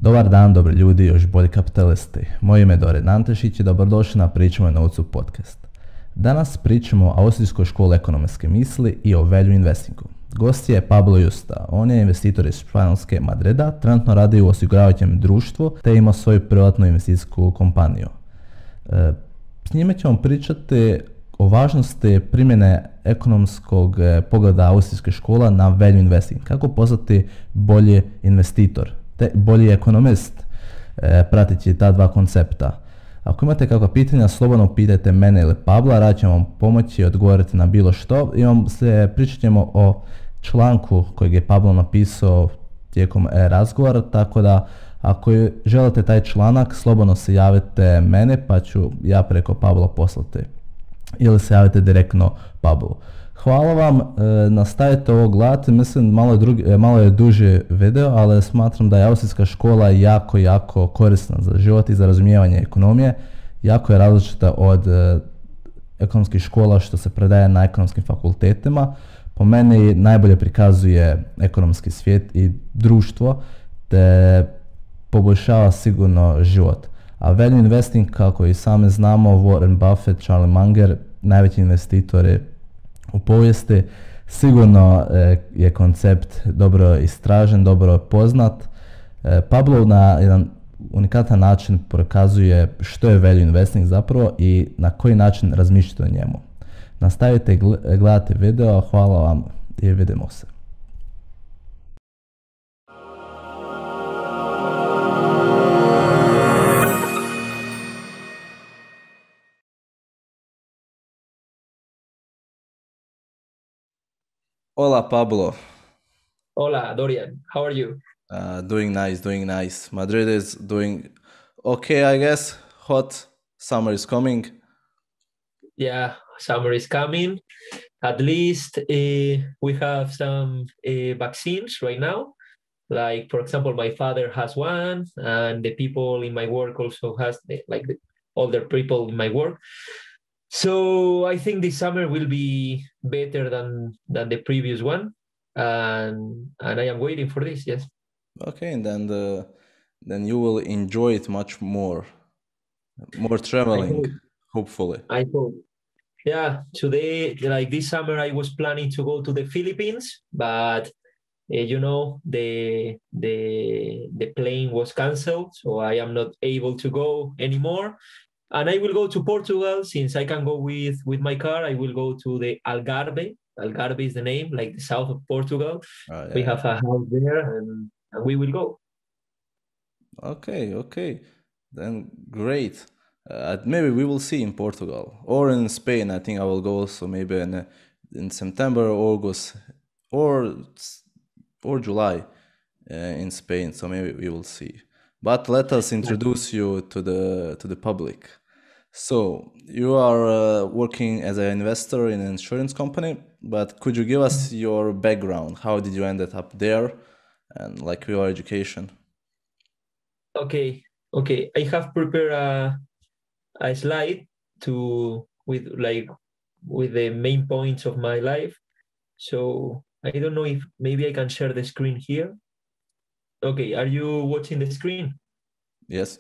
Dobar dan, dobri ljudi, još bolji kapitalisti. Moje ime je Dorian Antešić i dobrodošli na Pričamo novcu podcast. Danas pričamo o austrijskoj školi ekonomske misli i o value investingu. Gost je Pablo Yusta, on je investitor iz Španjolske Madrida, trenutno radi u osiguravajućem društvu te ima svoju privatnu investicijsku kompaniju. S njime ćemo pričati o važnosti primjene ekonomskog pogleda austrijske škola na value investing. Kako postati bolji investitor, te bolji ekonomist, prateći ta dva koncepta. Ako imate kakva pitanja, slobodno pitajte mene ili Pabla, rad ćemo vam pomoći i odgovoriti na bilo što. Pričat ćemo o članku kojeg je Pablo napisao tijekom razgovora, tako da ako želite taj članak, slobodno se javite mene, pa ću ja preko Pabla poslati. Ili se javite direktno Pablu. Hvala vam, nastavite ovo gledati, mislim malo je duži video, ali smatram da je austrijska škola jako korisna za život i za razumijevanje ekonomije. Jako je različita od ekonomskih škola što se predaje na ekonomskim fakultetima. Po meni najbolje prikazuje ekonomski svijet i društvo, te poboljšava sigurno život. A value investing, kako i sami znamo, Warren Buffett, Charlie Munger, najveći investitori u povijesti, sigurno je koncept dobro istražen, dobro poznat. Pablo na jedan unikatan način prokazuje što je value investing zapravo i na koji način razmišljati o njemu. Nastavite gledati video, hvala vam i vidimo se. Hola Pablo. Hola Dorian, how are you? Doing nice. Madrid is doing okay, I guess. Hot. Summer is coming. Yeah, summer is coming. At least we have some vaccines right now. Like, for example, my father has one, and the people in my work also has, the older people in my work. So I think this summer will be better than the previous one, and I am waiting for this. Yes. Okay, and then you will enjoy it much more traveling, hopefully. I hope. Yeah, today, like this summer, I was planning to go to the Philippines, but the plane was canceled, so I am not able to go anymore. And I will go to Portugal, since I can go with my car. I will go to the Algarve. Algarve is the name, like the south of Portugal. Yeah. We have a house there, and we will go. Okay. Then great. Maybe we will see in Portugal or in Spain. I think I will go also maybe in September, August, or July in Spain. So maybe we will see. But let us introduce you to the public. So you are working as an investor in an insurance company, but could you give us your background? How did you end up there, and like your education? Okay. I have prepared a slide with the main points of my life. So I don't know if maybe I can share the screen here. Okay, are you watching the screen? Yes.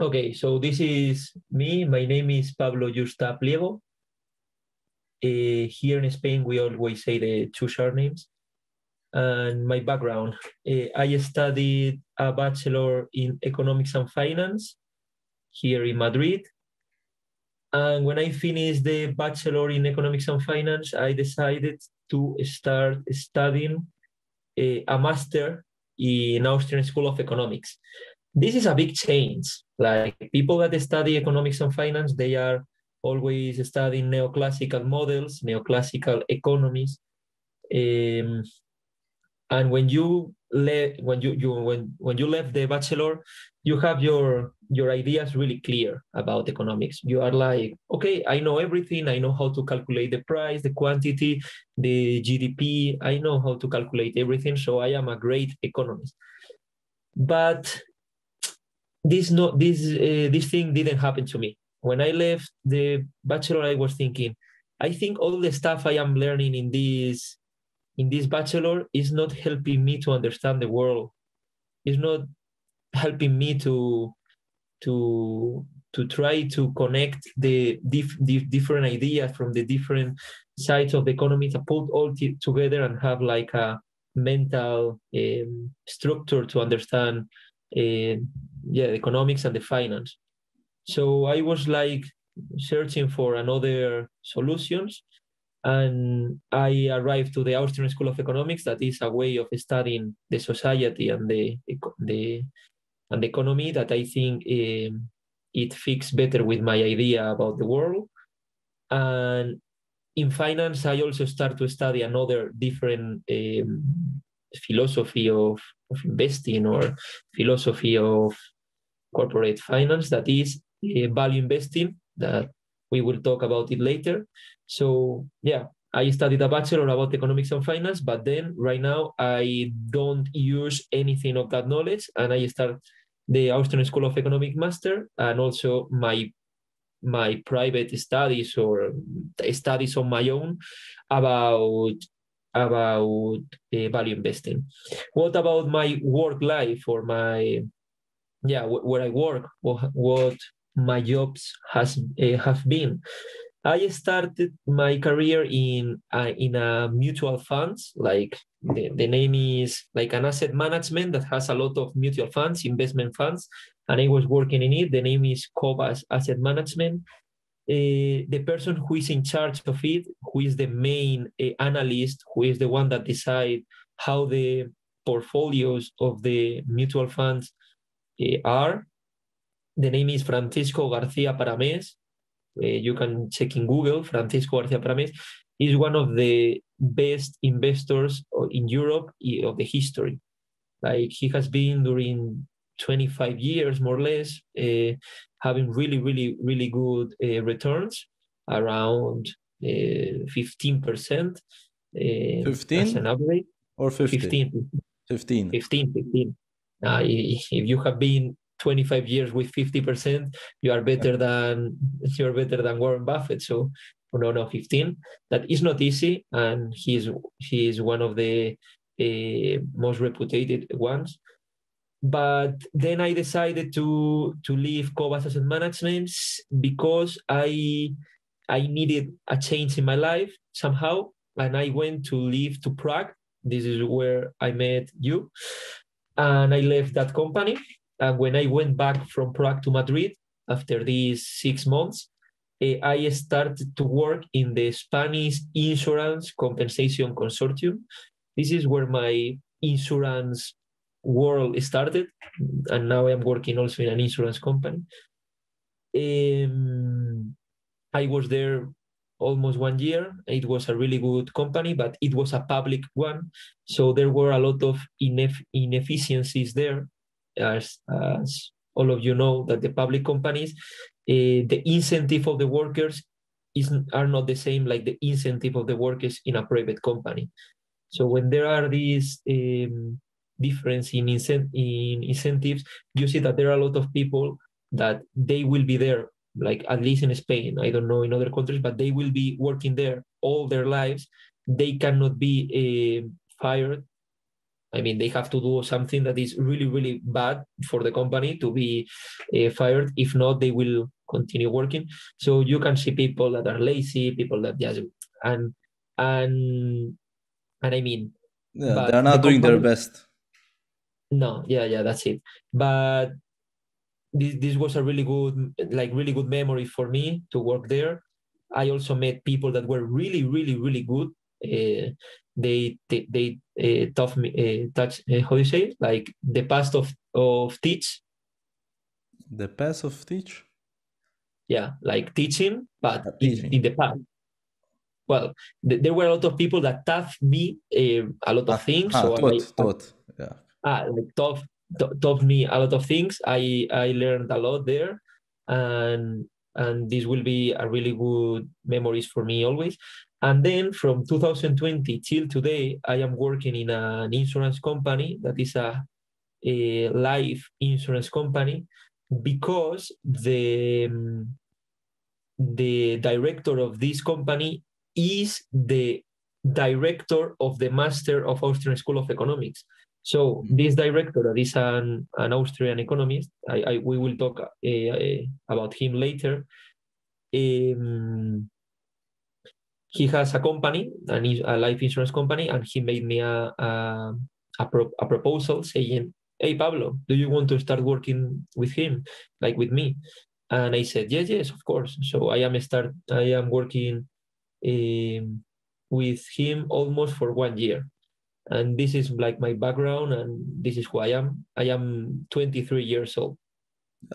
Okay, so this is me. My name is Pablo Yusta Pliego. Here in Spain, we always say the two short names. And my background, I studied a bachelor in economics and finance here in Madrid. And when I finished the bachelor in economics and finance, I decided to start studying a master in Austrian School of Economics. This is a big change. Like, people that study economics and finance, they are always studying neoclassical models, neoclassical economies. And when you left the bachelor, you have your ideas really clear about economics. You are like, okay, I know everything. I know how to calculate the price, the quantity, the GDP. I know how to calculate everything. So I am a great economist. But this thing didn't happen to me. When I left the bachelor, I was thinking, I think all the stuff I am learning in this bachelor is not helping me to understand the world it's not helping me to try to connect the different ideas from the different sides of the economy, to put all together and have like a mental structure to understand the economics and the finance. So I was like searching for another solutions, and I arrived to the Austrian School of Economics. That is a way of studying the society and the economy that I think it fits better with my idea about the world. And in finance, I also start to study another different philosophy of investing, or philosophy of corporate finance, that is value investing, that we will talk about it later. So yeah, I studied a bachelor about economics and finance, but then right now I don't use anything of that knowledge, and I start the Austrian School of Economic Master, and also my private studies or studies on my own about value investing. What about my work life, or my where I work? What my jobs have been? I started my career in a mutual funds, like the name is like an asset management that has a lot of mutual funds, investment funds, and I was working in it. The name is Cobas Asset Management. The person who is in charge of it, who is the main analyst, who is the one that decides how the portfolios of the mutual funds are. The name is Francisco García Paramés. You can check in Google. Francisco García Paramés is one of the best investors in Europe of the history. Like, he has been during 25 years, more or less, having really, really, really good returns, around 15%. 15? As an average. Or 50? 15. 15. 15. If you have been 25 years with 50%, you are better than Warren Buffett. So no, 15. That is not easy, and he is one of the most reputed ones. But then I decided to leave Cobas Asset Management because I needed a change in my life somehow, and I went to live to Prague. This is where I met you, and I left that company. And when I went back from Prague to Madrid after these 6 months, I started to work in the Spanish Insurance Compensation Consortium. This is where my insurance world started, and now I'm working also in an insurance company. I was there almost 1 year. It was a really good company, but it was a public one, so there were a lot of inefficiencies there. As all of you know, that the public companies, the incentive of the workers are not the same like the incentive of the workers in a private company. So when there are these difference in incentives, you see that there are a lot of people that they will be there, like at least in Spain, I don't know in other countries, but they will be working there all their lives. They cannot be fired. I mean, they have to do something that is really, really bad for the company to be fired. If not, they will continue working. So you can see people that are lazy, people that just and I mean, they're not doing their best. No, that's it. But this was a really good memory for me to work there. I also met people that were really, really, really good. They taught me how do you say it? Like the past of teach. The past of teach? Yeah, like teaching, but in the past. Well, there were a lot of people that taught me a lot of things. Taught. Taught me a lot of things. I learned a lot there, and this will be a really good memories for me always. And then from 2020 till today, I am working in an insurance company that is a life insurance company, because the director of this company is the director of the Master of Austrian School of Economics. So this director, that is an Austrian economist, we will talk about him later. He has a company, a life insurance company, and he made me a proposal saying, "Hey, Pablo, do you want to start working with him, like with me?" And I said, yes, of course. So I am working with him almost for 1 year. And this is like my background, and this is who I am. I am 23 years old.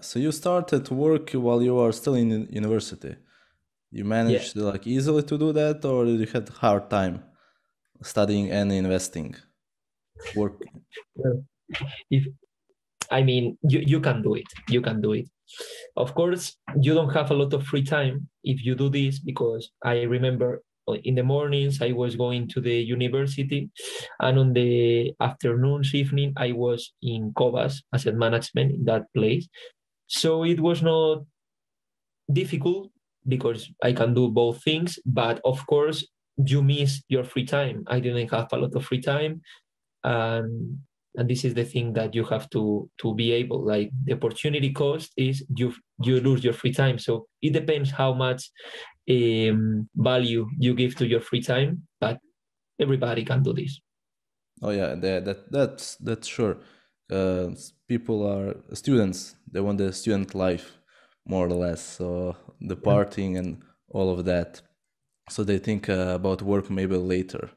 So you started to work while you were still in university. You managed like easily to do that, or you had hard time studying and investing? Working. You can do it. You can do it. Of course, you don't have a lot of free time if you do this, because I remember in the mornings I was going to the university, and on the afternoons, evening, I was in Cobas Asset Management, in that place. So it was not difficult because I can do both things, but of course you miss your free time. I didn't have a lot of free time, and this is the thing that you have to be able, like, the opportunity cost is you lose your free time. So it depends how much value you give to your free time, but everybody can do this. Oh yeah, that's sure. People are students. They want the student life, more or less. So the partying and all of that. So they think about work maybe later.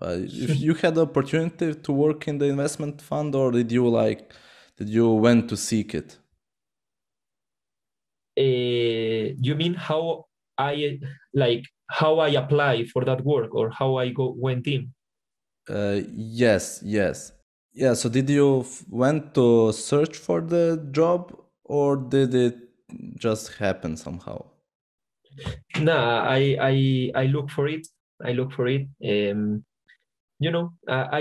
If you had the opportunity to work in the investment fund, or did you went to seek it? You mean how I apply for that work, or how I went in? Yes. Yeah, so did you went to search for the job, or did it just happen somehow? Nah, I look for it. I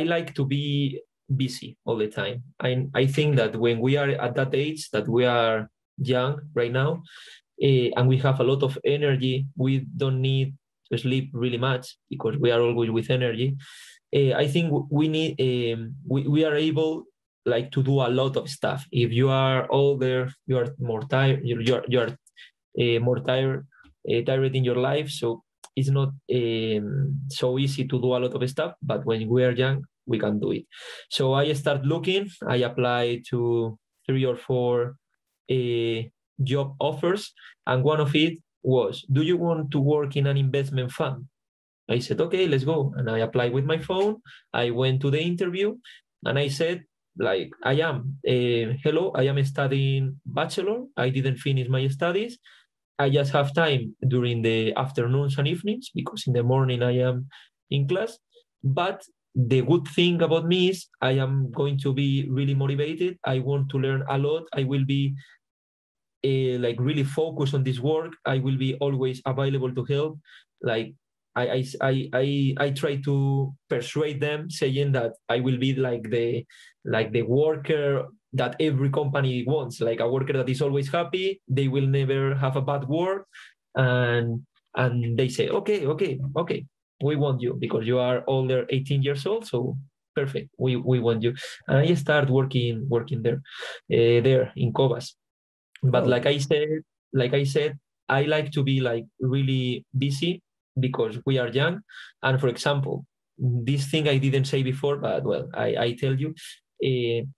like to be busy all the time. I think that when we are at that age, that we are young right now, and we have a lot of energy, we don't need to sleep really much because we are always with energy. I think we are able, like, to do a lot of stuff. If you are older, you are more tired. You are more tired in your life, so it's not so easy to do a lot of stuff. But when we are young, we can do it. So I start looking. I apply to 3 or 4 job offers, and one of it was, "Do you want to work in an investment fund?" I said, "Okay, let's go." And I applied with my phone. I went to the interview, and I said, like, hello, I am studying bachelor. I didn't finish my studies. I just have time during the afternoons and evenings, because in the morning I am in class. But the good thing about me is I am going to be really motivated. I want to learn a lot. I will be really focused on this work. I will be always available to help. Like, I try to persuade them, saying that I will be like the worker that every company wants, like a worker that is always happy. They will never have a bad word, and they say, okay, we want you because you are older, 18 years old. So perfect, we want you. And I start working there in Cobas. But like I said, I like to be like really busy because we are young. And for example, this thing I didn't say before, but well, I tell you,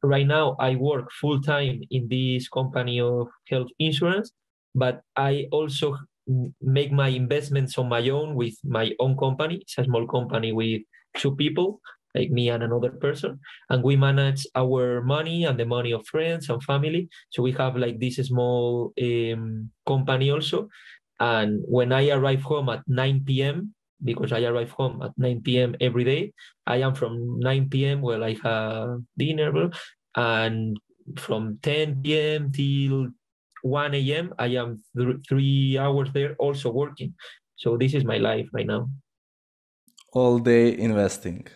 right now I work full time in this company of health insurance, but I also make my investments on my own with my own company. It's a small company with 2 people, like me and another person, and we manage our money and the money of friends and family. So we have like this small company also. And when I arrive home at 9 p.m., because I arrive home at 9 p.m. every day, I am from 9 p.m. where I have dinner, and from 10 p.m. till 1 a.m. I am 3 hours there also working. So this is my life right now. All day investing.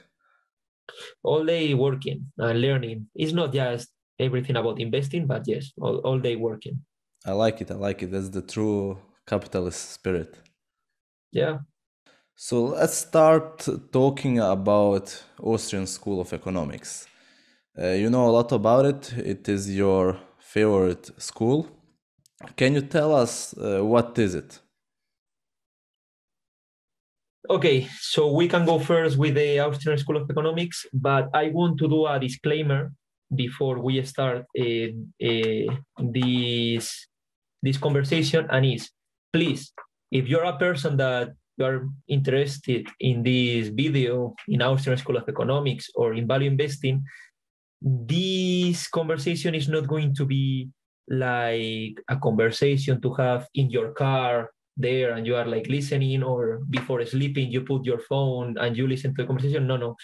All day working and learning. It's not just everything about investing, but yes, all day working. I like it. That's the true capitalist spirit. Yeah. So let's start talking about Austrian School of Economics. You know a lot about it. It is your favorite school. Can you tell us what is it? Okay, so we can go first with the Austrian School of Economics, but I want to do a disclaimer before we start this conversation, and is, please, if you're a person that you are interested in this video in Austrian School of Economics or in value investing, this conversation is not going to be like a conversation to have in your car there and you are like listening, or before sleeping you put your phone and you listen to the conversation. No.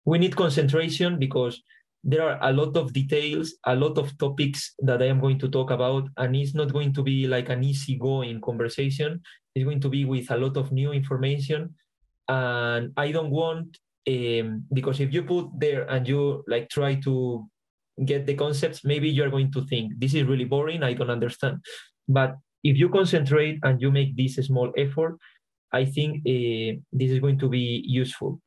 We need concentration because there are a lot of details, a lot of topics that I am going to talk about, and it's not going to be like an easygoing conversation. It's going to be with a lot of new information, and I don't want, because if you put there and you like try to get the concepts, maybe you're going to think this is really boring, I don't understand. But if you concentrate and you make this small effort, I think this is going to be useful.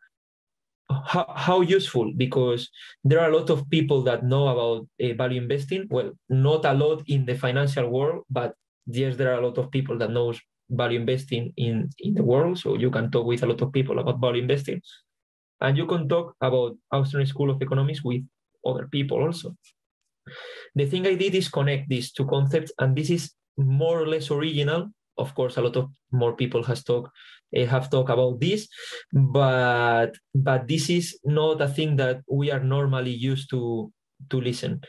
How useful? Because there are a lot of people that know about value investing. Well, not a lot in the financial world, but yes, there are a lot of people that knows value investing in the world. So you can talk with a lot of people about value investing. And you can talk about Austrian School of Economics with other people also. The thing I did is connect these two concepts, and this is more or less original. Of course, a lot of more people have talked about this, but this is not a thing that we are normally used to listen.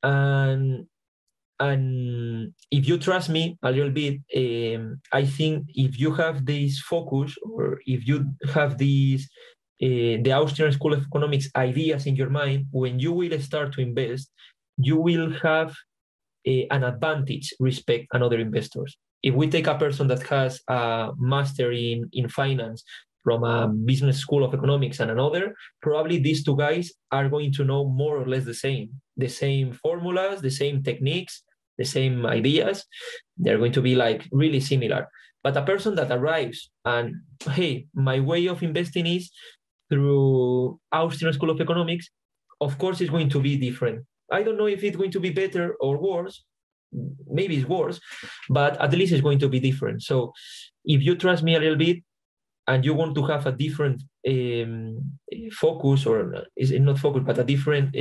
And if you trust me a little bit, I think if you have this focus, or if you have these the Austrian School of Economics ideas in your mind, when you will start to invest, you will have an advantage respect another investors. If we take a person that has a master in finance from a business school of economics and another, probably these two guys are going to know more or less the same formulas, the same techniques, the same ideas. They're going to be like really similar. But a person that arrives and, hey, my way of investing is through Austrian School of Economics, of course it's going to be different. I don't know if it's going to be better or worse. Maybe it's worse, but at least it's going to be different. So if you trust me a little bit and you want to have a different focus, or is not focus, but a different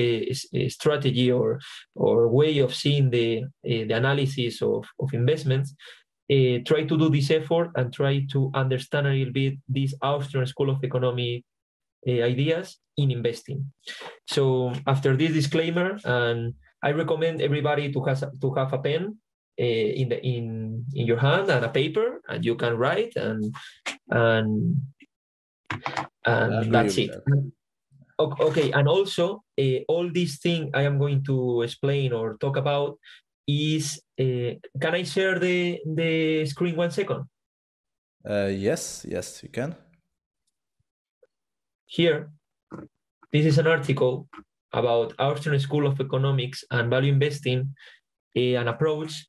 strategy or way of seeing the analysis of investments, try to do this effort and try to understand a little bit this Austrian School of Economics ideas in investing. So after this disclaimer, and I recommend everybody to have a pen in your hand and a paper, and you can write and that's it. Okay, and also all these things I am going to explain or talk about is, can I share the screen 1 second? Yes, you can. Here, this is an article about Austrian School of Economics and value investing, an approach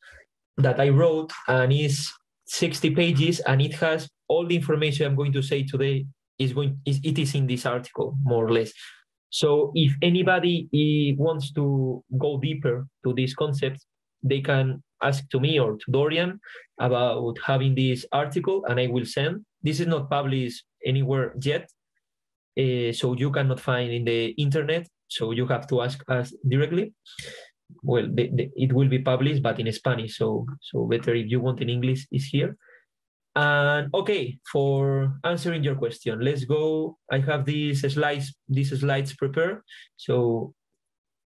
that I wrote, and is 60 pages, and it has all the information I'm going to say today it is in this article, more or less. So if anybody wants to go deeper to these concepts, they can ask to me or to Dorian about having this article, and I will send. This is not published anywhere yet, so you cannot find in the internet, so you have to ask us directly. Well, it will be published, but in Spanish, so better if you want in English is here. And okay, for answering your question, let's go. I have these slides prepared, so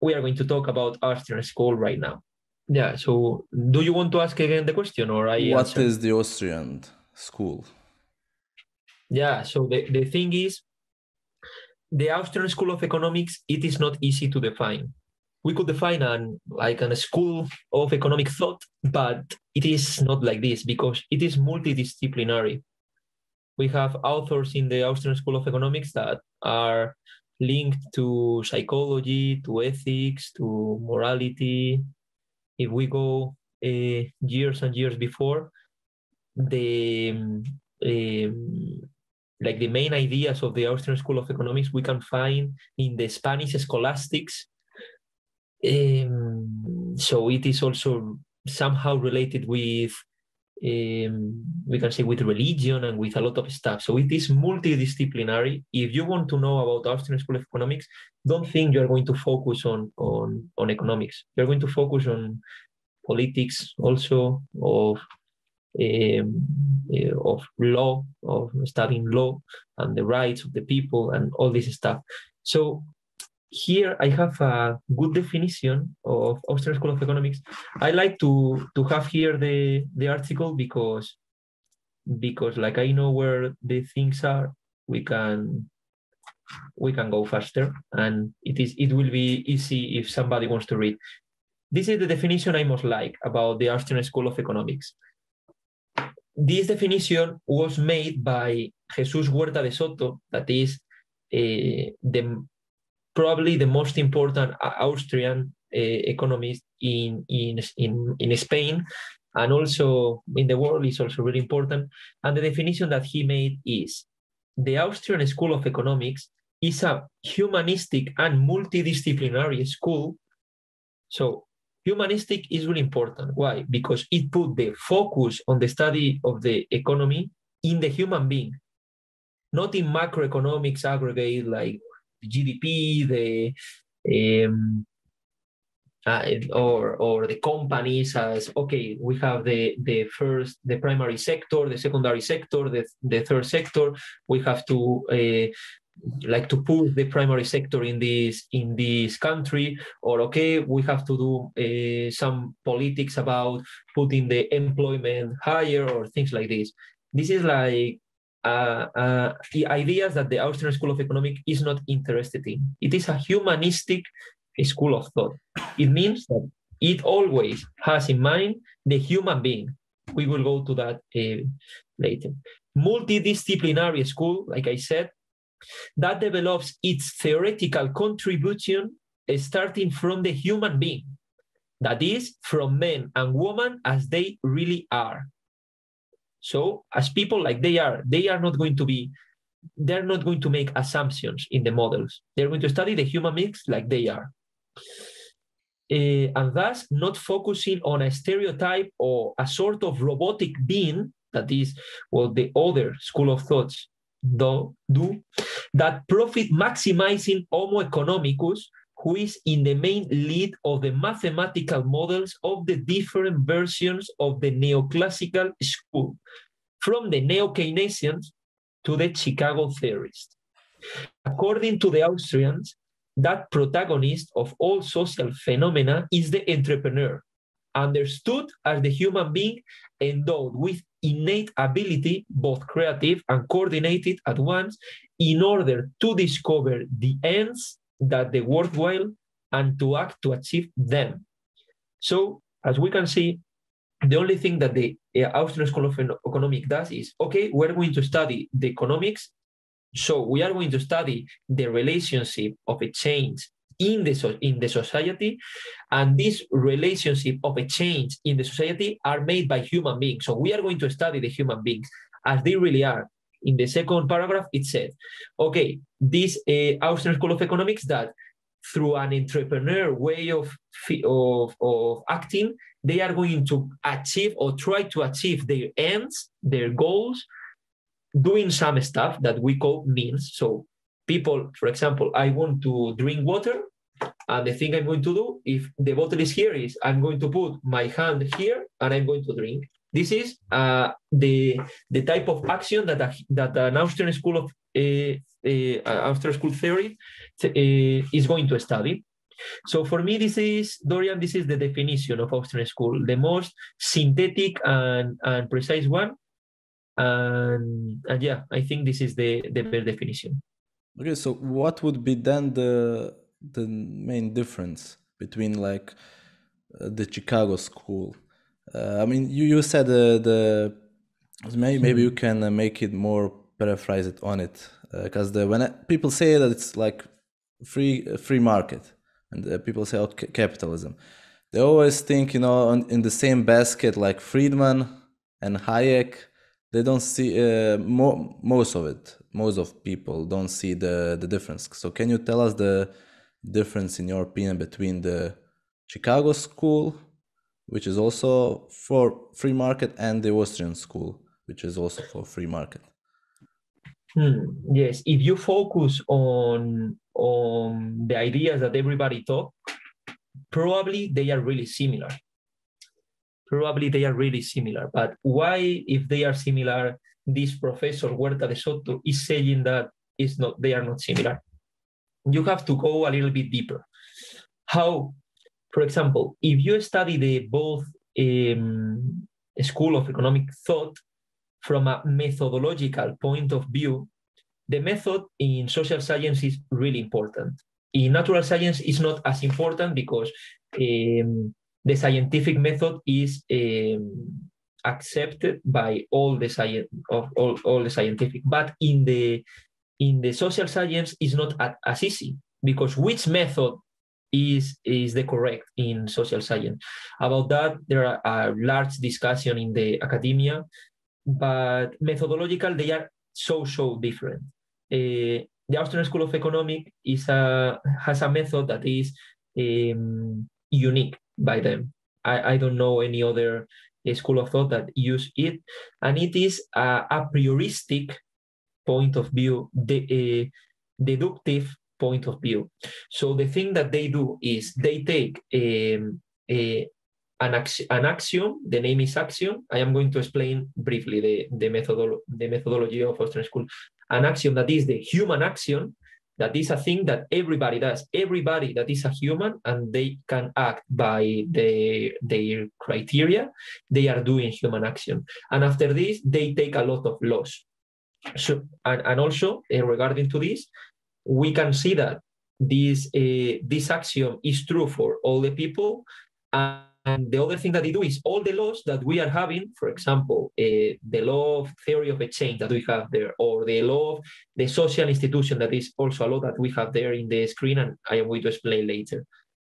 we are going to talk about Austrian School right now. Yeah, so do you want to ask again the question, or what is the Austrian school? Yeah, so the thing is, the Austrian School of Economics, it is not easy to define. We could define a school of economic thought, but it is not like this because it is multidisciplinary. We have authors in the Austrian School of Economics that are linked to psychology, to ethics, to morality. If we go years and years before, the like the main ideas of the Austrian School of Economics we can find in the Spanish scholastics. So it is also somehow related with, we can say, with religion and with a lot of stuff. So it is multidisciplinary. If you want to know about Austrian School of Economics, don't think you're going to focus on economics. You're going to focus on politics also, of law, of studying law and the rights of the people and all this stuff. So here I have a good definition of Austrian School of Economics. I like to have here the article because like I know where the things are, we can go faster, and it will be easy if somebody wants to read. This is the definition I most like about the Austrian School of Economics. This definition was made by Jesus Huerta de Soto, that is probably the most important Austrian economist in Spain, and also in the world is also really important. And the definition that he made is: the Austrian School of Economics is a humanistic and multidisciplinary school. So humanistic is really important. Why? Because it put the focus on the study of the economy in the human being, not in macroeconomics aggregate like the GDP, or the companies, as okay, we have the primary sector, the secondary sector, the third sector. We have to like to push the primary sector in this country, or okay, we have to do some politics about putting the employment higher or things like this. This is like the ideas that the Austrian School of Economics is not interested in. It is a humanistic school of thought. It means that it always has in mind the human being. We will go to that later. Multidisciplinary school, like I said, that develops its theoretical contribution starting from the human being, that is, from men and women as they really are. So as people like they are not going to make assumptions in the models. They're going to study the human beings like they are. And thus not focusing on a stereotype or a sort of robotic being, that is what the other school of thoughts do, that profit maximizing Homo economicus, who is in the main lead of the mathematical models of the different versions of the neoclassical school, from the neo-Keynesians to the Chicago theorists. According to the Austrians, that protagonist of all social phenomena is the entrepreneur, understood as the human being endowed with innate ability, both creative and coordinated at once, in order to discover the ends that are worthwhile and to act to achieve them. So, as we can see, the only thing that the Austrian School of Economics does is, okay, we're going to study the economics, so we are going to study the relationship of a change in the society, and this relationship of a change in the society are made by human beings. So we are going to study the human beings as they really are. In the second paragraph, it said, okay, this Austrian School of Economics that through an entrepreneur way of acting, they are going to achieve or try to achieve their ends, their goals, doing some stuff that we call means. So people, for example, I want to drink water, and the thing I'm going to do, if the bottle is here, is I'm going to put my hand here and I'm going to drink. This is the type of action that an Austrian School of Austrian School theory is going to study. So for me, Dorian, this is the definition of Austrian School, the most synthetic and precise one. And yeah, I think this is the best definition. Okay, so what would be then the main difference between like the Chicago school? I mean, you said maybe you can make it more, paraphrase it on it, because when people say that it's like free market, and people say capitalism, they always think, you know, in the same basket like Friedman and Hayek. They don't see most of it. most of people don't see the difference. So can you tell us the difference, in your opinion, between the Chicago school, which is also for free market, and the Austrian school, which is also for free market? Yes, if you focus on the ideas that everybody taught, probably they are really similar. But why, if they are similar, this professor Huerta de Soto is saying that they are not similar? You have to go a little bit deeper. How, for example, if you study the both school of economic thought from a methodological point of view, the method in social science is really important. In natural science, it's not as important because the scientific method is accepted by all the scientific. But in the social science, it's not as easy, because which method is the correct in social science? About that, there are a large discussion in the academia, but methodological, they are so different. The Austrian School of Economics has a method that is unique by them. I don't know any other school of thought that use it, and it is a prioristic point of view, the deductive point of view. So the thing that they do is they take an axiom, the name is axiom. I am going to explain briefly the methodology of Austrian School. An axiom that is the human axiom, that is a thing that everybody does. Everybody that is a human and they can act by their criteria, they are doing human action. And after this, they take a lot of laws. So, and also regarding to this, we can see that this axiom is true for all the people. And the other thing that they do is all the laws that we are having, for example, the law of theory of exchange that we have there, or the law of the social institution, that is also a law that we have there in the screen, and I am going to explain later.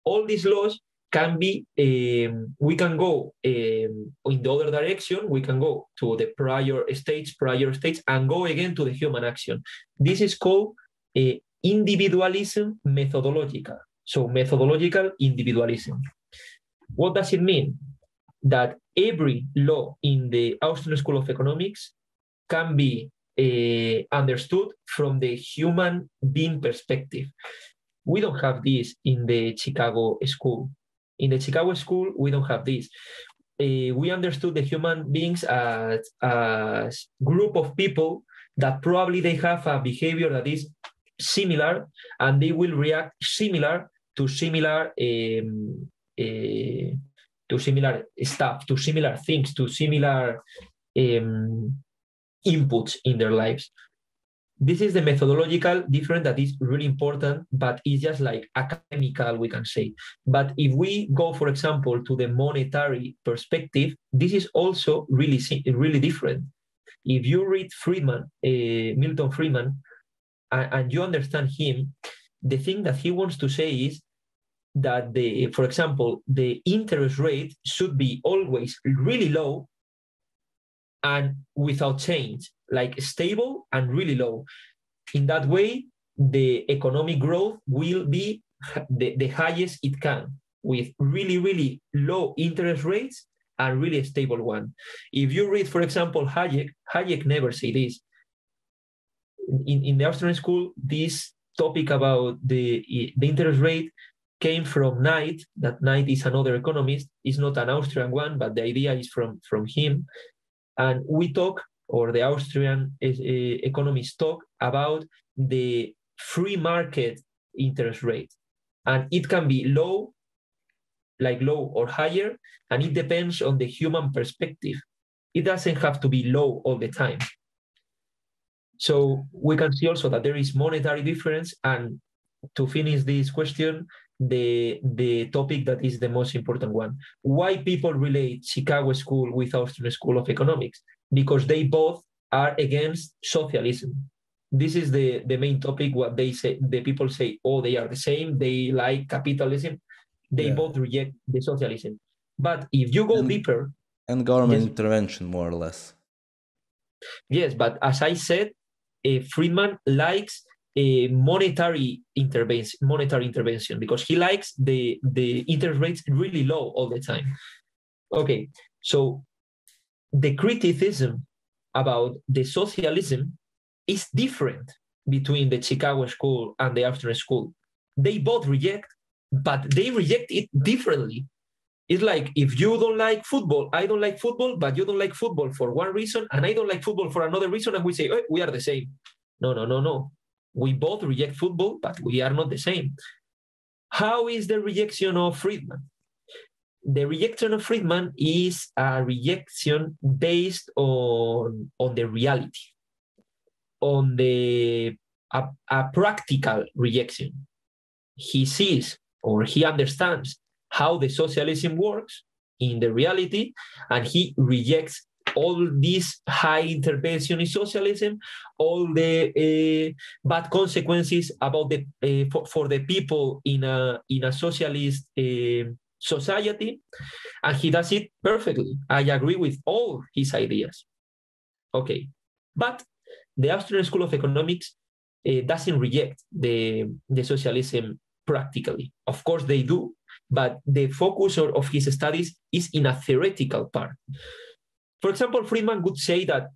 All these laws can be, we can go in the other direction, we can go to the prior states, and go again to the human action. This is called individualism methodological. So methodological individualism. What does it mean? That every law in the Austrian School of Economics can be understood from the human being perspective. We don't have this in the Chicago school. In the Chicago school, we don't have this. We understood the human beings as a group of people that probably they have a behavior that is similar, and they will react similar to similar stuff, to similar things, to similar inputs in their lives. This is the methodological difference that is really important, but it's just like academical, we can say. But if we go, for example, to the monetary perspective, this is also really different. If you read Milton Friedman, and you understand him, the thing that he wants to say is that, for example, the interest rate should be always really low and without change, like stable and really low. In that way, the economic growth will be the highest it can, with really low interest rates and really stable one. If you read, for example, Hayek never say this. In the Austrian school, this topic about the interest rate came from Knight. That Knight is another economist. It's not an Austrian one, but the idea is from him. And we talk, or the Austrian economists talk about the free market interest rate. And it can be low, like low or higher, and it depends on the human perspective. It doesn't have to be low all the time. So we can see also that there is monetary difference. And to finish this question, the topic that is the most important one. Why people relate Chicago School with Austrian School of Economics? Because they both are against socialism. This is the main topic. What they say, the people say, oh, they are the same. They like capitalism. They both reject the socialism. But if you go deeper... And government intervention, more or less. Yes, but as I said, Friedman likes a monetary intervention because he likes the interest rates really low all the time. Okay, so the criticism about the socialism is different between the Chicago school and the Austrian school. They both reject, but they reject it differently. It's like, if you don't like football, I don't like football, but you don't like football for one reason, and I don't like football for another reason, and we say, oh, we are the same. No. We both reject football, but we are not the same. How is the rejection of Friedman? The rejection of Friedman is a rejection based on the reality, on a practical rejection. He sees or he understands how the socialism works in the reality, and he rejects all this high intervention in socialism, all the bad consequences about for the people in a socialist society, and he does it perfectly. I agree with all his ideas. Okay, but the Austrian School of Economics doesn't reject the socialism practically. Of course they do, but the focus of his studies is in a theoretical part. For example, Friedman would say that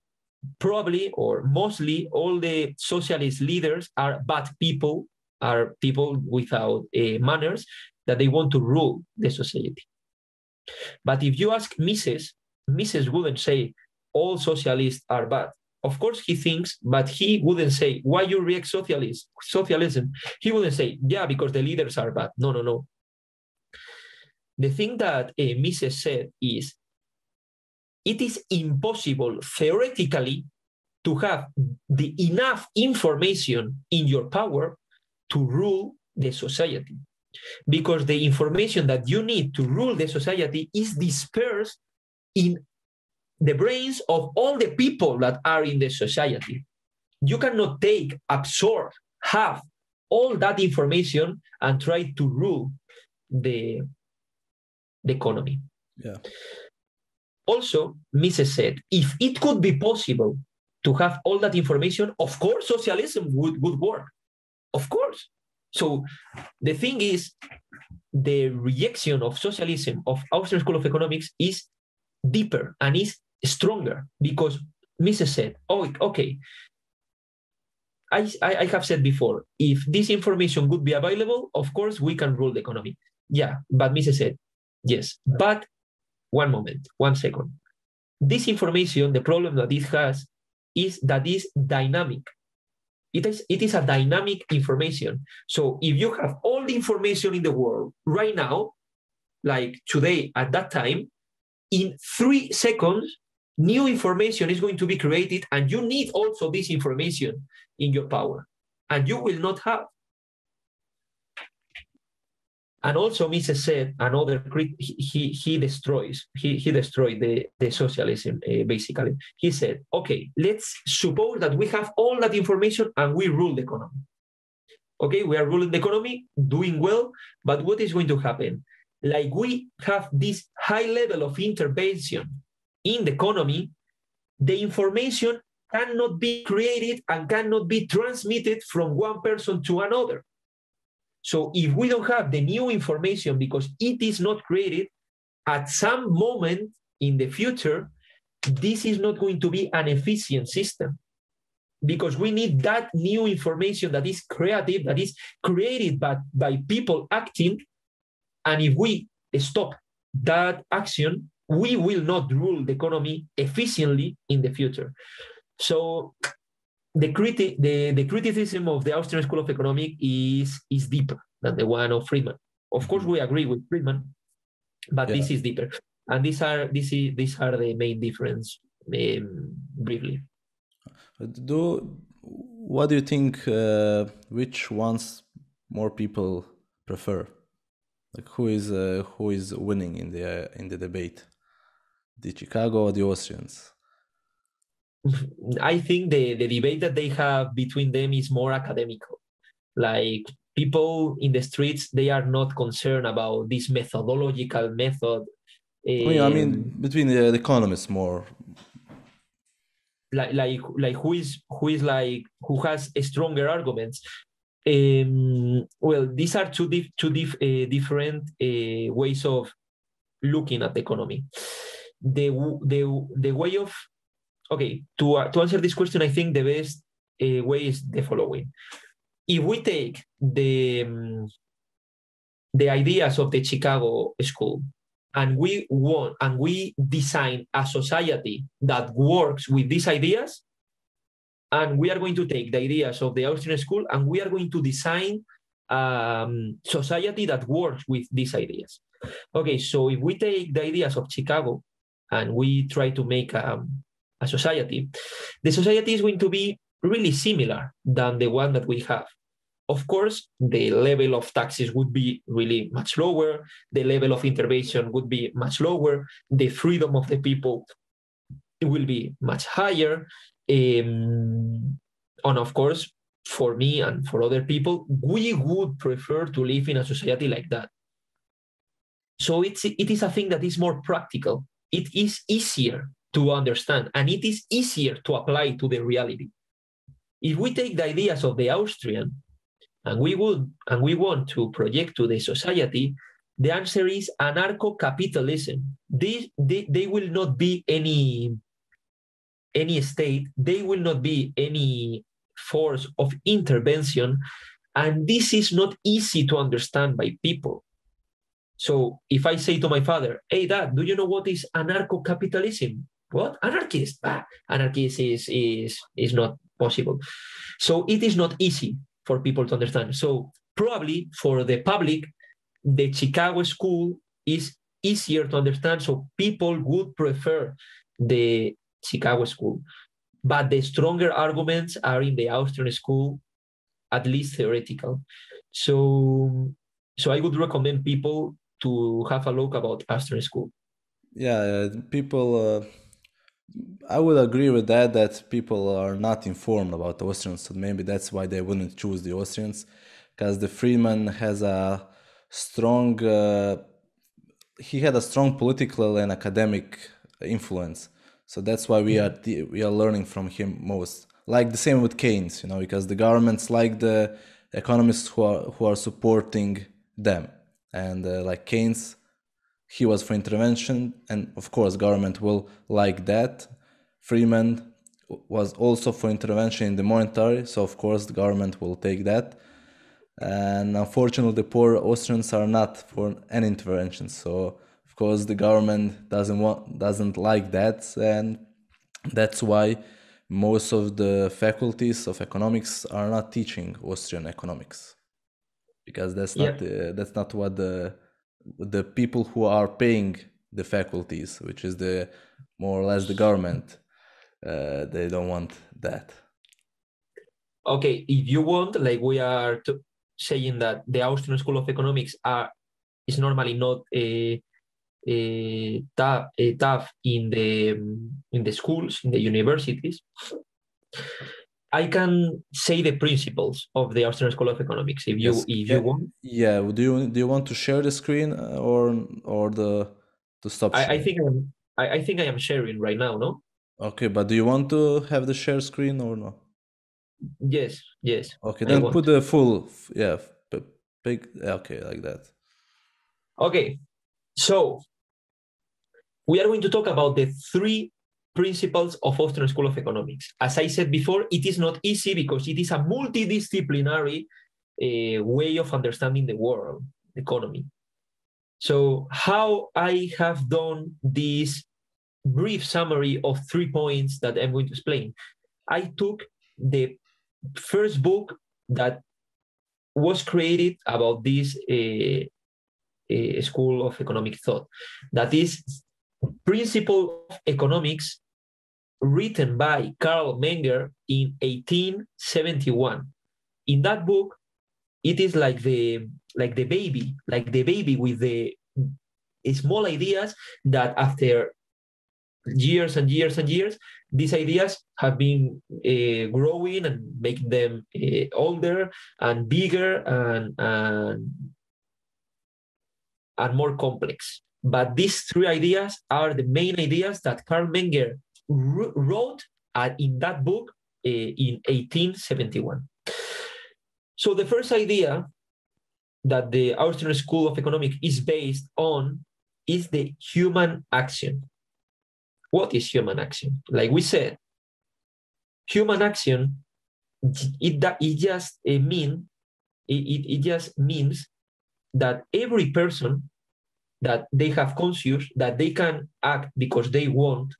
probably or mostly all the socialist leaders are bad people, are people without manners, that they want to rule the society. But if you ask Mises wouldn't say all socialists are bad. Of course he thinks, but he wouldn't say, why you reject socialism? He wouldn't say, yeah, because the leaders are bad. No. The thing that Mises said is, it is impossible theoretically to have enough information in your power to rule the society, because the information that you need to rule the society is dispersed in the brains of all the people that are in the society. You cannot absorb, have all that information and try to rule the economy. Yeah. Also, Mises said, if it could be possible to have all that information, of course, socialism would work. Of course. So the thing is, the rejection of socialism of Austrian School of Economics is deeper and is stronger, because Mises said, oh, okay, I have said before, if this information would be available, of course, we can rule the economy. Yeah, but Mises said, yes, but one second. This information, the problem that it has is that it's dynamic. It is a dynamic information. So if you have all the information in the world right now, like today at that time, in 3 seconds, new information is going to be created, and you need also this information in your power, and you will not have. And also Mises said, he destroyed the socialism, basically. He said, okay, let's suppose that we have all that information and we rule the economy. Okay, we are ruling the economy, doing well, but what is going to happen? Like, we have this high level of intervention in the economy, the information cannot be created and cannot be transmitted from one person to another. So if we don't have the new information because it is not created, at some moment in the future, this is not going to be an efficient system, because we need that new information that is creative, that is created by people acting. And if we stop that action, we will not rule the economy efficiently in the future. So the criticism of the Austrian School of Economics is deeper than the one of Friedman. Of course, we agree with Friedman, but this is deeper. And these are the main difference, briefly. What do you think? Which ones more people prefer? Like, who is winning in the debate? The Chicago or the Austrians? I think the debate that they have between them is more academical. Like, people in the streets, they are not concerned about this methodological method. I mean, between the economists more. who has stronger arguments. Well, these are two different ways of looking at the economy. The way of, okay, to answer this question, I think the best way is the following. If we take the ideas of the Chicago school and we design a society that works with these ideas, and we are going to take the ideas of the Austrian school and we are going to design society that works with these ideas. Okay, so if we take the ideas of Chicago and we try to make a society, the society is going to be really similar than the one that we have. Of course, the level of taxes would be really much lower. The level of intervention would be much lower. The freedom of the people will be much higher. And of course, for me and for other people, we would prefer to live in a society like that. So it is a thing that is more practical. It is easier to understand, and it is easier to apply to the reality. If we take the ideas of the Austrian and we want to project to the society, the answer is anarcho-capitalism. They will not be any state, they will not be any force of intervention, and this is not easy to understand by people. So if I say to my father, hey, Dad, do you know what is anarcho-capitalism? What? Anarchist? Anarchist is not possible. So it is not easy for people to understand. So probably for the public, the Chicago school is easier to understand, so people would prefer the Chicago school. But the stronger arguments are in the Austrian school, at least theoretical. So I would recommend people to have a look about Austrian school. Yeah, people, I would agree with that people are not informed about Austrians, so maybe that's why they wouldn't choose the Austrians, because the Friedman has a strong, he had a strong political and academic influence. So that's why we are learning from him most. Like the same with Keynes, because the governments like the economists who are supporting them. And like Keynes, he was for intervention, and of course government will like that. Friedman was also for intervention in the monetary, so of course the government will take that. And unfortunately, the poor Austrians are not for any intervention, so of course the government doesn't like that, and that's why most of the faculties of economics are not teaching Austrian economics, because that's not what the people who are paying the faculties, which is the more or less the government, they don't want that. Okay, if you want, like we are saying that the Austrian School of Economics is normally not tough in the schools, in the universities, I can say the principles of the Austrian School of Economics if you want. Yeah. Do you want to share the screen or to stop sharing? I think I am sharing right now, no? Okay, but do you want to have the share screen or no? Yes. Okay, then put the full, big, okay, like that. Okay, so we are going to talk about the 3 principles of Austrian School of Economics. As I said before, it is not easy because it is a multidisciplinary way of understanding the world, the economy. So how I have done this brief summary of 3 points that I'm going to explain. I took the first book that was created about this school of economic thought, that is Principle of Economics, written by Carl Menger in 1871. In that book, it is like the baby with the small ideas that after years and years and years, these ideas have been growing and making them older and bigger and more complex. But these 3 ideas are the main ideas that Carl Menger wrote in that book in 1871. So the first idea that the Austrian School of Economics is based on is the human action. What is human action? Like we said, human action, it just means that every person that they have conscious, that they can act because they want,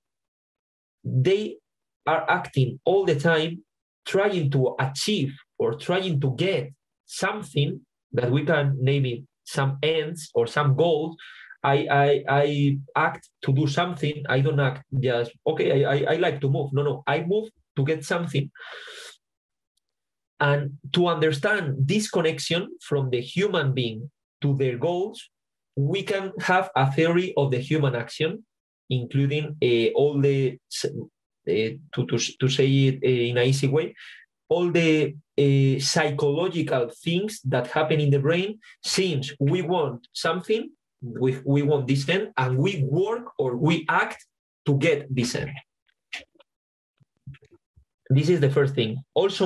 they are acting all the time trying to achieve or trying to get something that we can name it some ends or some goals. I act to do something. I don't act just, okay, I like to move. No, I move to get something. And to understand this connection from the human being to their goals, we can have a theory of the human action, including all the, to say it in an easy way, all the psychological things that happen in the brain since we want something, we want this end, and we work or we act to get this end. This is the first thing. Also,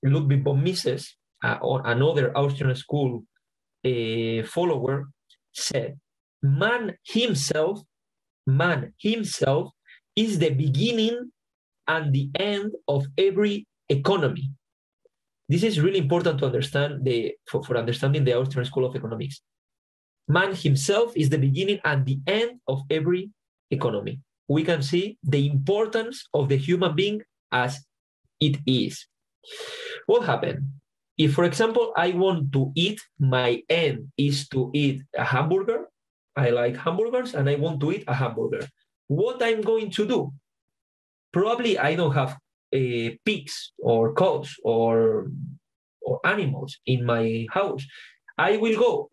Ludwig von Mises, another Austrian school follower, said, man himself is the beginning and the end of every economy. This is really important to understand for understanding the Austrian School of Economics. Man himself is the beginning and the end of every economy. We can see the importance of the human being as it is. What happened? If, for example, I want to eat, my end is to eat a hamburger. I like hamburgers and I want to eat a hamburger. What I'm going to do? Probably I don't have pigs or cows or animals in my house. I will go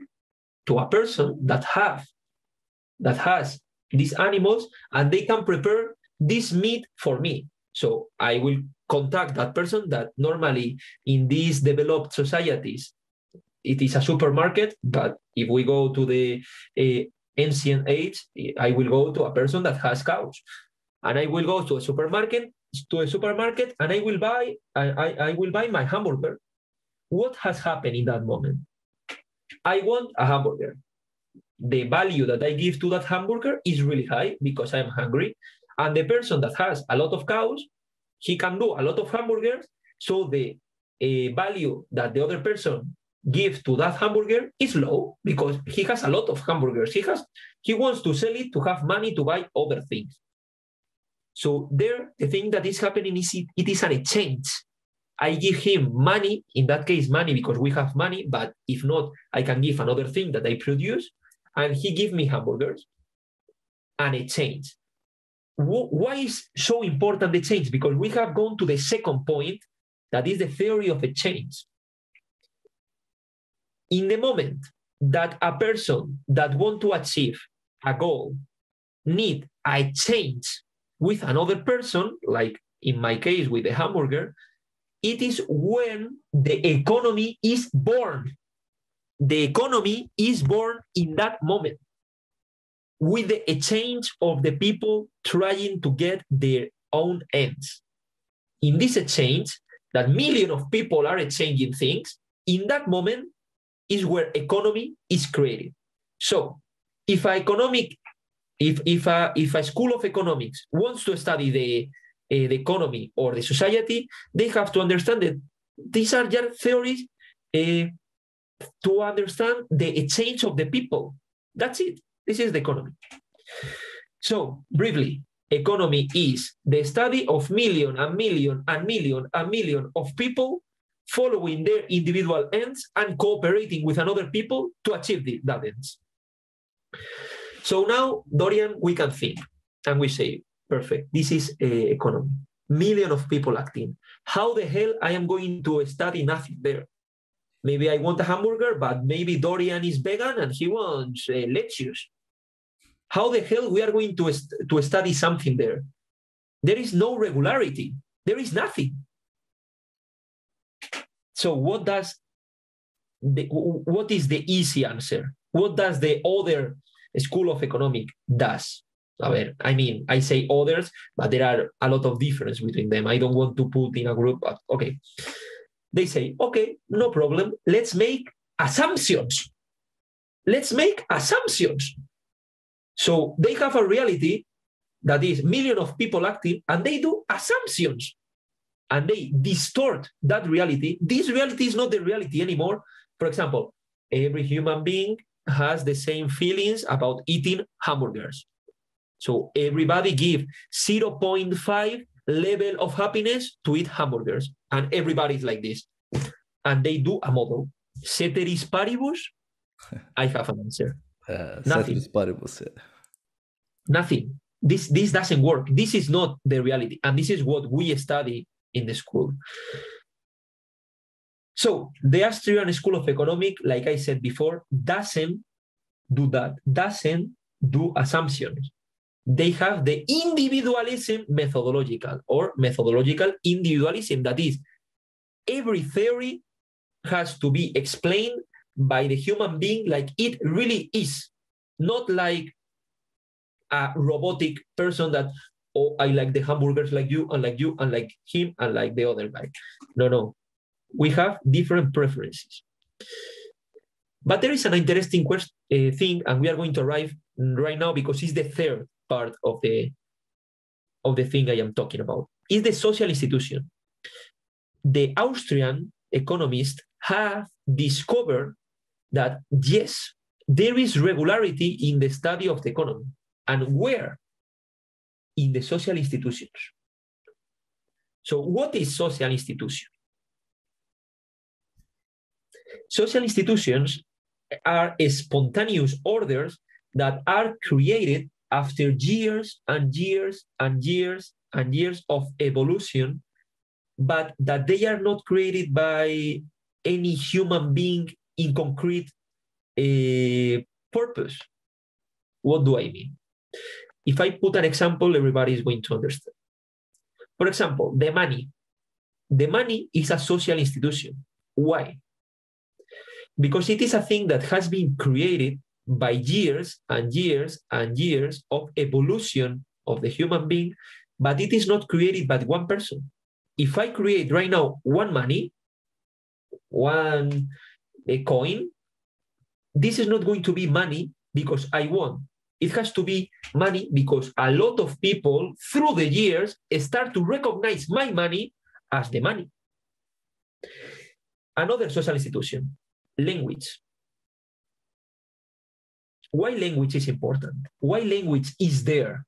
to a person that has these animals and they can prepare this meat for me. So I will contact that person that normally in these developed societies, it is a supermarket, but if we go to the ancient age, I will go to a person that has cows. And I will go to a supermarket and I will buy my hamburger. What has happened in that moment? I want a hamburger. The value that I give to that hamburger is really high because I'm hungry. And the person that has a lot of cows, he can do a lot of hamburgers. So the value that the other person gives to that hamburger is low because he has a lot of hamburgers. He wants to sell it to have money to buy other things. So there, the thing that is happening is it is an exchange. I give him money, in that case money because we have money, but if not, I can give another thing that I produce, and he gives me hamburgers, an exchange. Why is so important the change? Because we have gone to the second point, that is the theory of exchange. In the moment that a person that wants to achieve a goal need a change with another person, like in my case with the hamburger, it is when the economy is born. The economy is born in that moment with the exchange of the people trying to get their own ends. In this exchange, that millions of people are exchanging things, in that moment is where economy is created. So if a school of economics wants to study the economy or the society, they have to understand that these are just theories to understand the exchange of the people. That's it. This is the economy. So briefly, economy is the study of million of people following their individual ends and cooperating with another people to achieve that ends. So now, Dorian, we can think and we say, perfect, this is economy. Million of people acting. How the hell I am going to study nothing there? Maybe I want a hamburger, but maybe Dorian is vegan and he wants lettuce. How the hell we are going to study something there? There is no regularity. There is nothing. So what is the easy answer? What does the other school of economics does? I mean, I say others, but there are a lot of difference between them. I don't want to put in a group, but okay. They say, okay, no problem. Let's make assumptions. Let's make assumptions. So they have a reality that is millions of people acting, and they do assumptions. And they distort that reality. This reality is not the reality anymore. For example, every human being has the same feelings about eating hamburgers. So everybody give 0.5 level of happiness to eat hamburgers. And everybody is like this. And they do a model. Ceteris paribus, I have an answer. Nothing. Ceteris paribus, yeah. Nothing. This doesn't work. This is not the reality. And this is what we study in the school. So the Austrian School of Economics, like I said before, doesn't do that, doesn't do assumptions. They have the individualism methodological individualism. That is, every theory has to be explained by the human being like it really is, not like a robotic person that, oh, I like the hamburgers like you, and like him, and like the other guy. No. We have different preferences. But there is an interesting thing, and we are going to arrive right now because it's the third part of the thing I am talking about. Is the social institution. The Austrian economists have discovered that, yes, there is regularity in the study of the economy. And where? In the social institutions. So what is social institution? Social institutions are spontaneous orders that are created after years and years and years and years of evolution, but that they are not created by any human being in concrete purpose. What do I mean? If I put an example, everybody is going to understand. For example, the money. The money is a social institution. Why? Because it is a thing that has been created by years and years and years of evolution of the human being, but it is not created by one person. If I create right now one money, one coin, this is not going to be money because I want. It has to be money because a lot of people through the years start to recognize my money as the money. Another social institution. Language. Why language is important? Why language is there?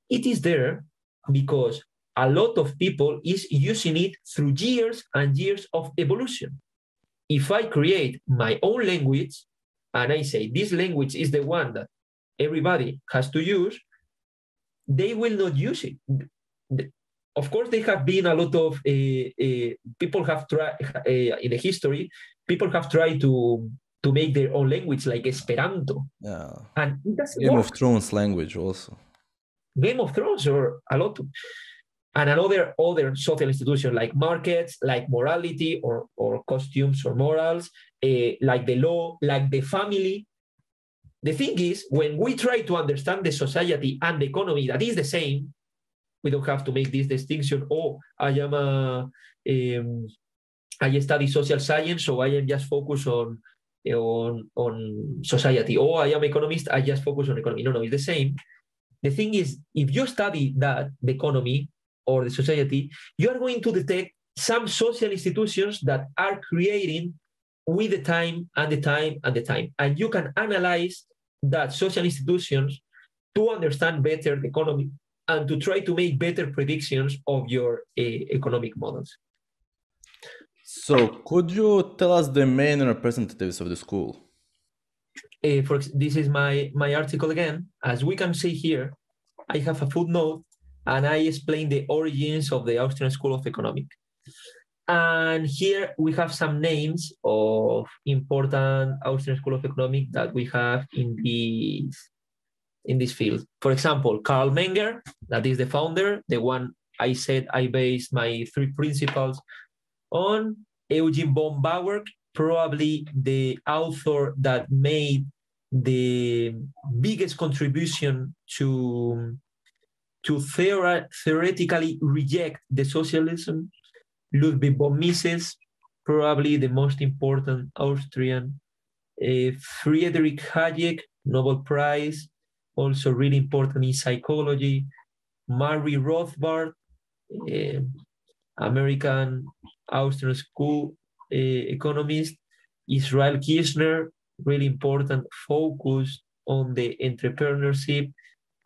It is there because a lot of people is using it through years and years of evolution. If I create my own language and I say this language is the one that everybody has to use, they will not use it. Of course, there have been a lot of people have tried in the history. People have tried to make their own language, like Esperanto. Yeah. And it doesn't Game work. of Thrones language also. Game of Thrones, or a lot. And another other social institution like markets, like morality or costumes or morals, like the law, like the family. The thing is, when we try to understand the society and the economy that is the same, we don't have to make this distinction. Oh, I study social science, so I am just focused on society. Oh, I am economist, I just focus on economy. No, it's the same. The thing is, if you study the economy or the society, you are going to detect some social institutions that are creating with the time and the time and the time. And you can analyze that social institutions to understand better the economy and to try to make better predictions of your economic models. So could you tell us the main representatives of the school? This is my article again. As we can see here, I have a footnote and I explain the origins of the Austrian School of Economics. And here we have some names of important Austrian School of Economics that we have in this field. For example, Karl Menger, that is the founder, the one I said I based my 3 principles on. Eugen von Bauer, probably the author that made the biggest contribution to theoretically reject the socialism, Ludwig von Mises, probably the most important Austrian, Friedrich Hayek, Nobel Prize, also really important in psychology, Murray Rothbard, American Austrian school economist, Israel Kirchner, really important, focused on the entrepreneurship,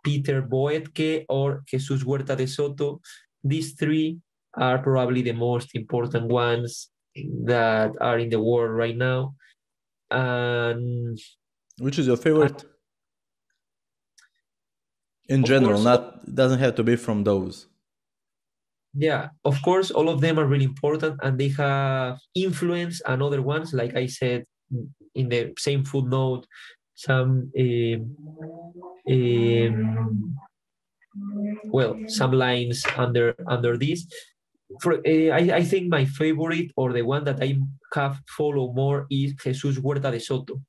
Peter Boetke or Jesus Huerta de Soto. These three are probably the most important ones that are in the world right now. And which is your favorite? In general, doesn't have to be from those. Yeah, of course, all of them are really important and they have influence on other ones, like I said in the same footnote, some some lines under this. I think my favorite, or the one that I have followed more, is Jesus Huerta de Soto.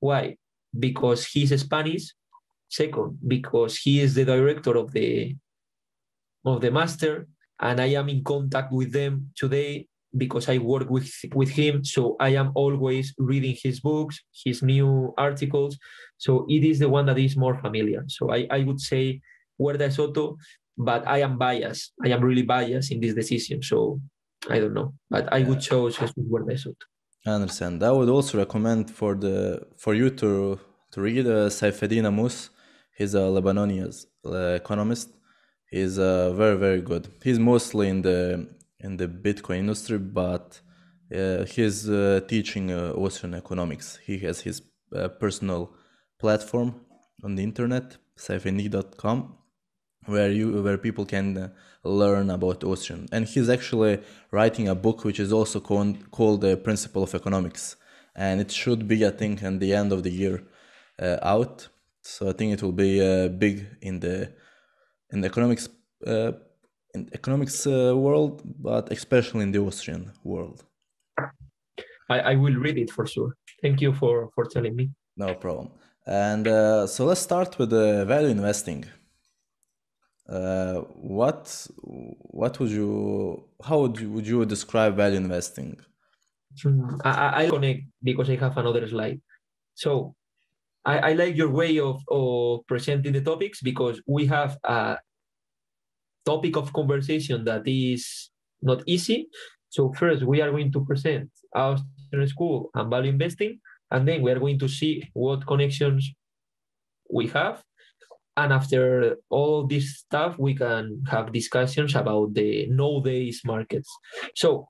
Why? Because he's Spanish. Second, because he is the director of the master, and I am in contact with them today because I work with him. So I am always reading his books, his new articles. So it is the one that is more familiar. So I would say Huerta Soto, but I am biased. I am really biased in this decision. So I don't know, but I would choose Huerta Soto. I understand. I would also recommend for you to read Saifeddin Ammous. He's a Lebanese economist. He's very, very good. He's mostly in the Bitcoin industry, but he's teaching Austrian economics. He has his personal platform on the internet, saifeddin.com, where people can learn about Austrian. And he's actually writing a book which is also called the Principle of Economics, and it should be, I think, at the end of the year out. So I think it will be big in the economics world, but especially in the Austrian world. I will read it for sure. Thank you for telling me. No problem. And so let's start with value investing. How would you describe value investing? I connect because I have another slide. So I like your way of presenting the topics, because we have a topic of conversation that is not easy. So first we are going to present Austrian school and value investing, and then we are going to see what connections we have. And after all this stuff, we can have discussions about the nowadays markets. So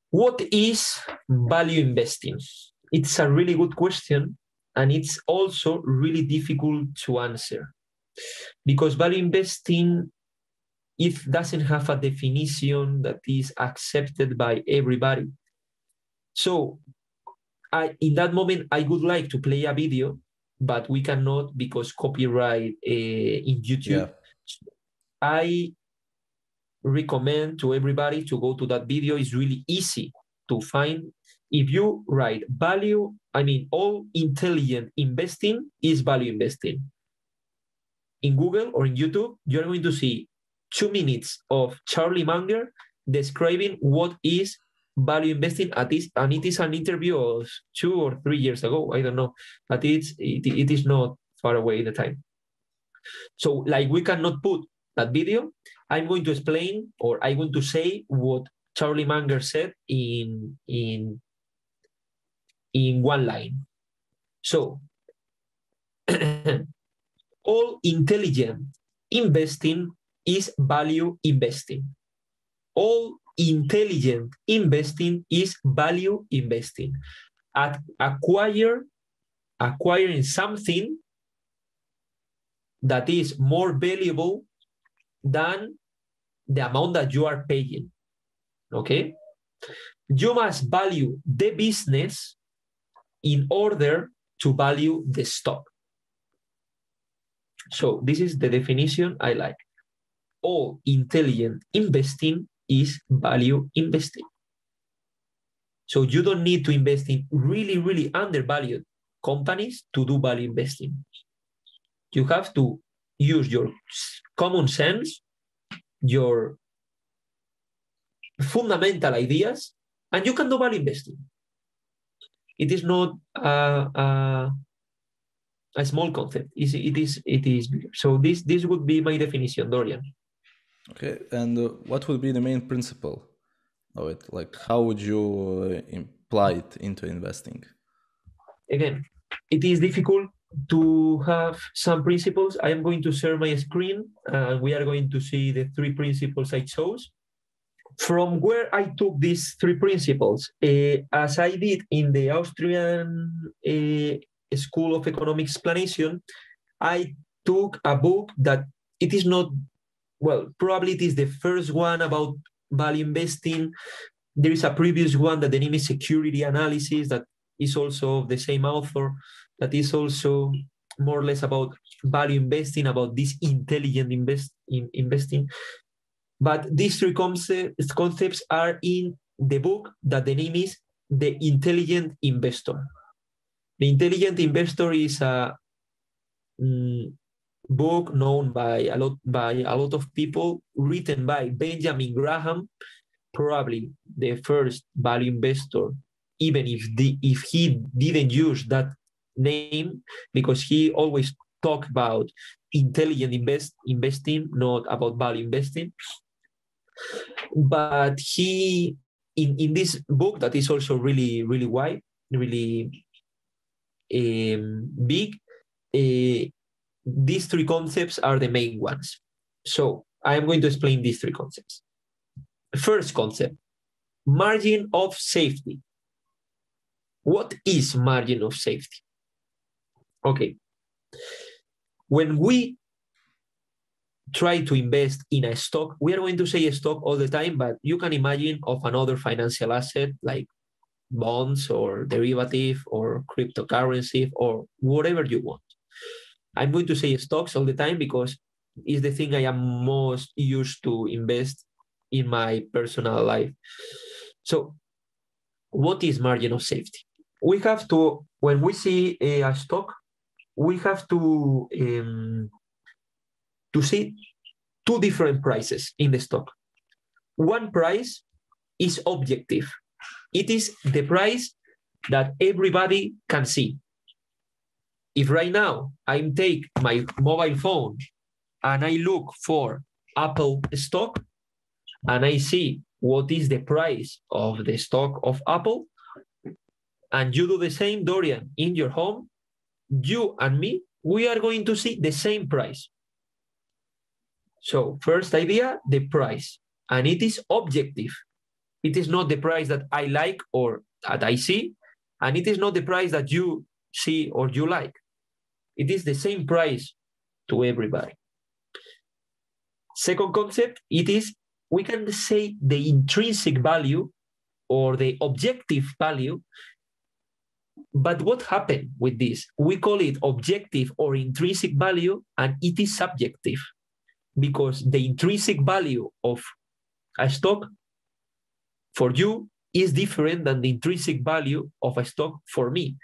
what is value investing? It's a really good question, and it's also really difficult to answer, because value investing, it doesn't have a definition that is accepted by everybody. So in that moment, I would like to play a video, but we cannot because copyright in YouTube. Yeah. I recommend to everybody to go to that video. It's really easy to find. If you write all intelligent investing is value investing in Google or in YouTube, you're going to see 2 minutes of Charlie Munger describing what is value investing, and it is an interview of 2 or 3 years ago. I don't know, but it is not far away in the time. So like we cannot put that video. I'm going to explain, or I'm going to say what Charlie Munger said in one line. So all intelligent investing is value investing. All intelligent investing is value investing. Acquiring something that is more valuable than the amount that you are paying. Okay? You must value the business in order to value the stock. So this is the definition I like. All intelligent investing is value investing. So you don't need to invest in really, really undervalued companies to do value investing. You have to use your common sense, your fundamental ideas, and you can do value investing. It is not a small concept. It is bigger. So this would be my definition, Dorian. Okay, and what would be the main principle of it? Like, how would you apply it into investing? Again, it is difficult to have some principles. I am going to share my screen, and we are going to see the 3 principles I chose. From where I took these 3 principles, as I did in the Austrian School of Economic Explanation, I took a book that it is not, well, probably it is the first one about value investing. There is a previous one that the name is Security Analysis that is also the same author, that is also more or less about value investing, about this intelligent investing. But these 3 concepts are in the book that the name is The Intelligent Investor. The Intelligent Investor is a book known by a lot of people, written by Benjamin Graham, probably the first value investor, even if he didn't use that name, because he always talked about intelligent investing, not about value investing. But he, in this book that is also really, really wide, really big, these 3 concepts are the main ones. So I am going to explain these 3 concepts. First concept, margin of safety. What is margin of safety? Okay. When we try to invest in a stock, we are going to say a stock all the time, but you can imagine of another financial asset like bonds or derivative or cryptocurrency or whatever you want. I'm going to say stocks all the time because it's the thing I am most used to invest in my personal life. So what is margin of safety? We have to, when we see a stock, we have to see 2 different prices in the stock. One price is objective. It is the price that everybody can see. If right now I take my mobile phone and I look for Apple stock and I see what is the price of the stock of Apple, and you do the same, Dorian, in your home, you and me, we are going to see the same price. So first idea, the price, and it is objective. It is not the price that I like or that I see, and it is not the price that you see or you like. It is the same price to everybody. Second concept, it is, we can say the intrinsic value or the objective value. But what happened with this? We call it objective or intrinsic value, and it is subjective because the intrinsic value of a stock for you is different than the intrinsic value of a stock for me.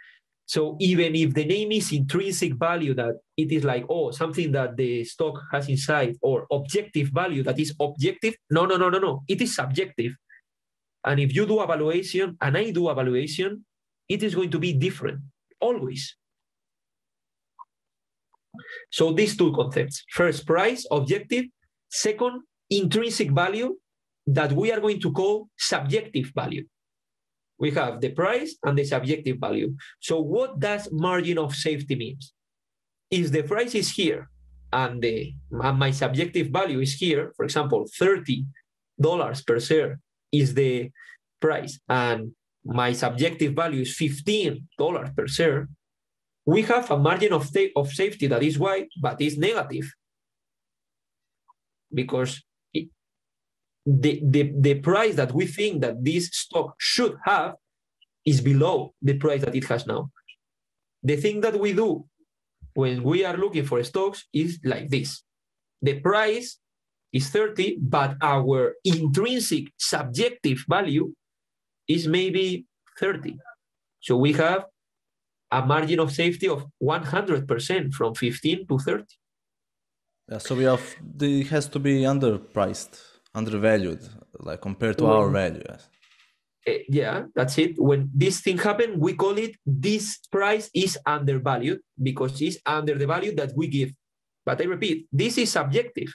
So even if the name is intrinsic value, that it is like, oh, something that the stock has inside, or objective value that is objective, no. It is subjective. And if you do evaluation and I do evaluation, it is going to be different, always. So these 2 concepts, first price, objective, second, intrinsic value, that we are going to call subjective value. We have the price and the subjective value. So what does margin of safety mean? If the price is here and my subjective value is here, for example, $30 per share is the price, and my subjective value is $15 per share, we have a margin of safety that is wide, but is negative. Because the price that we think that this stock should have is below the price that it has now. The thing that we do when we are looking for stocks is like this. The price is 30, but our intrinsic subjective value is maybe 30. So we have a margin of safety of 100% from 15 to 30. Yeah, so it has to be underpriced, undervalued, like compared to our value. Yes. Yeah, that's it. When this thing happens, we call it this price is undervalued because it's under the value that we give. But I repeat, this is subjective.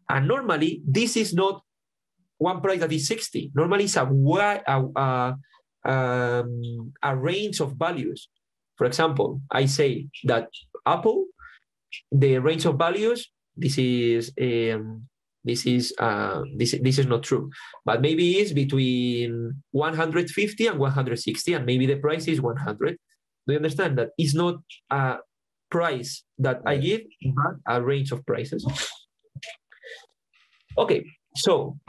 And normally, this is not one price that is 60. Normally, it's a range of values. For example, I say that Apple, the range of values, this is not true, but maybe it's between 150 and 160, and maybe the price is 100. Do you understand that it's not a price that I give, but a range of prices? Okay, so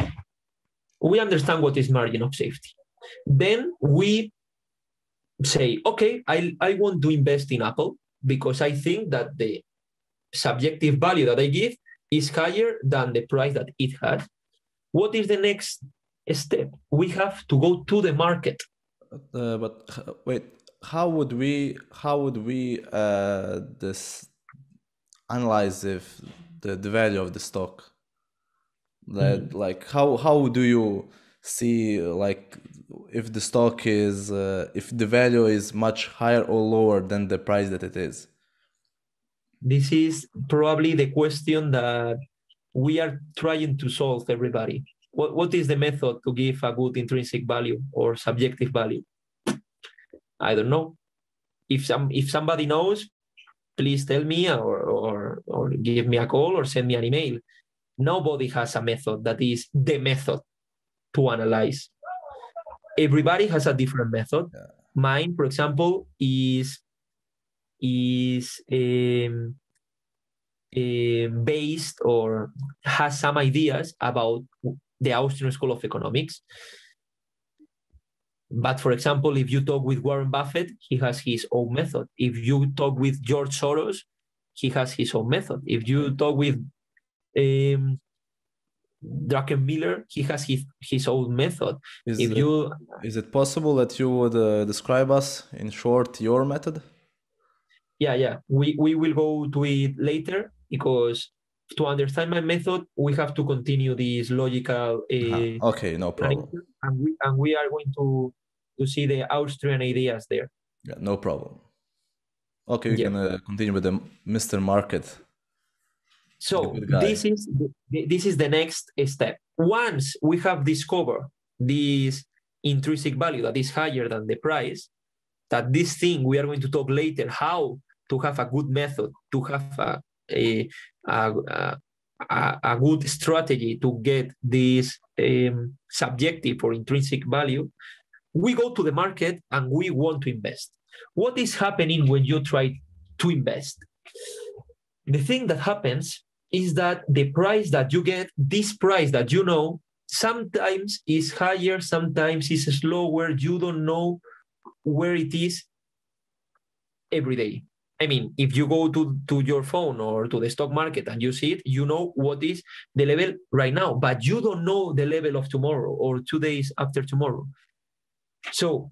we understand what is margin of safety. Then we say, okay, I want to invest in Apple because I think that the subjective value that I give is higher than the price that it has. What is the next step? We have to go to the market. But wait, how would we analyze if the value of the stock? Like how do you see like if the stock is if the value is much higher or lower than the price that it is? This is probably the question that we are trying to solve, everybody. What is the method to give a good intrinsic value or subjective value? I don't know. If somebody knows, please tell me or give me a call or send me an email. Nobody has a method that is the method to analyze. Everybody has a different method. Yeah. Mine, for example, is based or has some ideas about the Austrian School of Economics. But for example, if you talk with Warren Buffett, he has his own method. If you talk with George Soros, he has his own method. If you talk with Druckenmiller, he has his own method. Is it possible that you would describe us in short your method? Yeah. We will go to it later because to understand my method, we have to continue this logical. Okay, no problem. And we are going to see the Austrian ideas there. Yeah, no problem. Okay, we can continue with the Mr. Market. So this is the next step. Once we have discovered this intrinsic value that is higher than the price, that this thing we are going to talk later, how to have a good method, to have a good strategy to get this subjective or intrinsic value, we go to the market and we want to invest. What is happening when you try to invest? The thing that happens is that the price that you get, this price that you know, sometimes is higher, sometimes is slower. You don't know where it is every day. I mean, if you go to your phone or to the stock market and you see it, you know what is the level right now, but you don't know the level of tomorrow or 2 days after tomorrow. So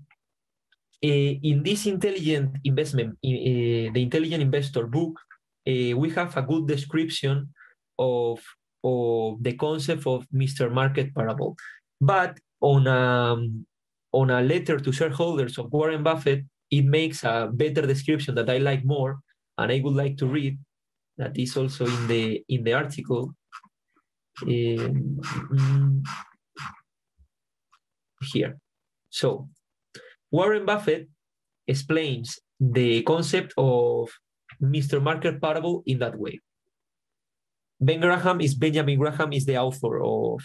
in this intelligent investment, the Intelligent Investor book, we have a good description of the concept of Mr. Market parable. But on a letter to shareholders of Warren Buffett, it makes a better description that I like more, and I would like to read. That is also in the article. Here. So Warren Buffett explains the concept of Mr. Market parable in that way. Benjamin Graham is the author of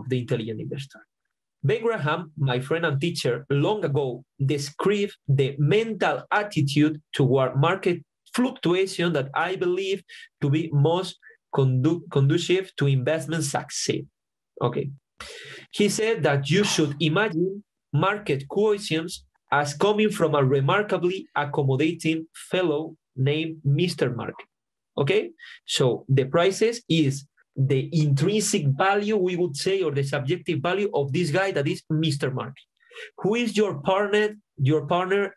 The Intelligent Investor. Ben Graham, my friend and teacher, long ago described the mental attitude toward market fluctuation that I believe to be most conducive to investment success. Okay. He said that you should imagine market cohesions as coming from a remarkably accommodating fellow named Mr. Market. Okay? So the prices is the intrinsic value, we would say, or the subjective value of this guy that is Mr. Market. Who is your partner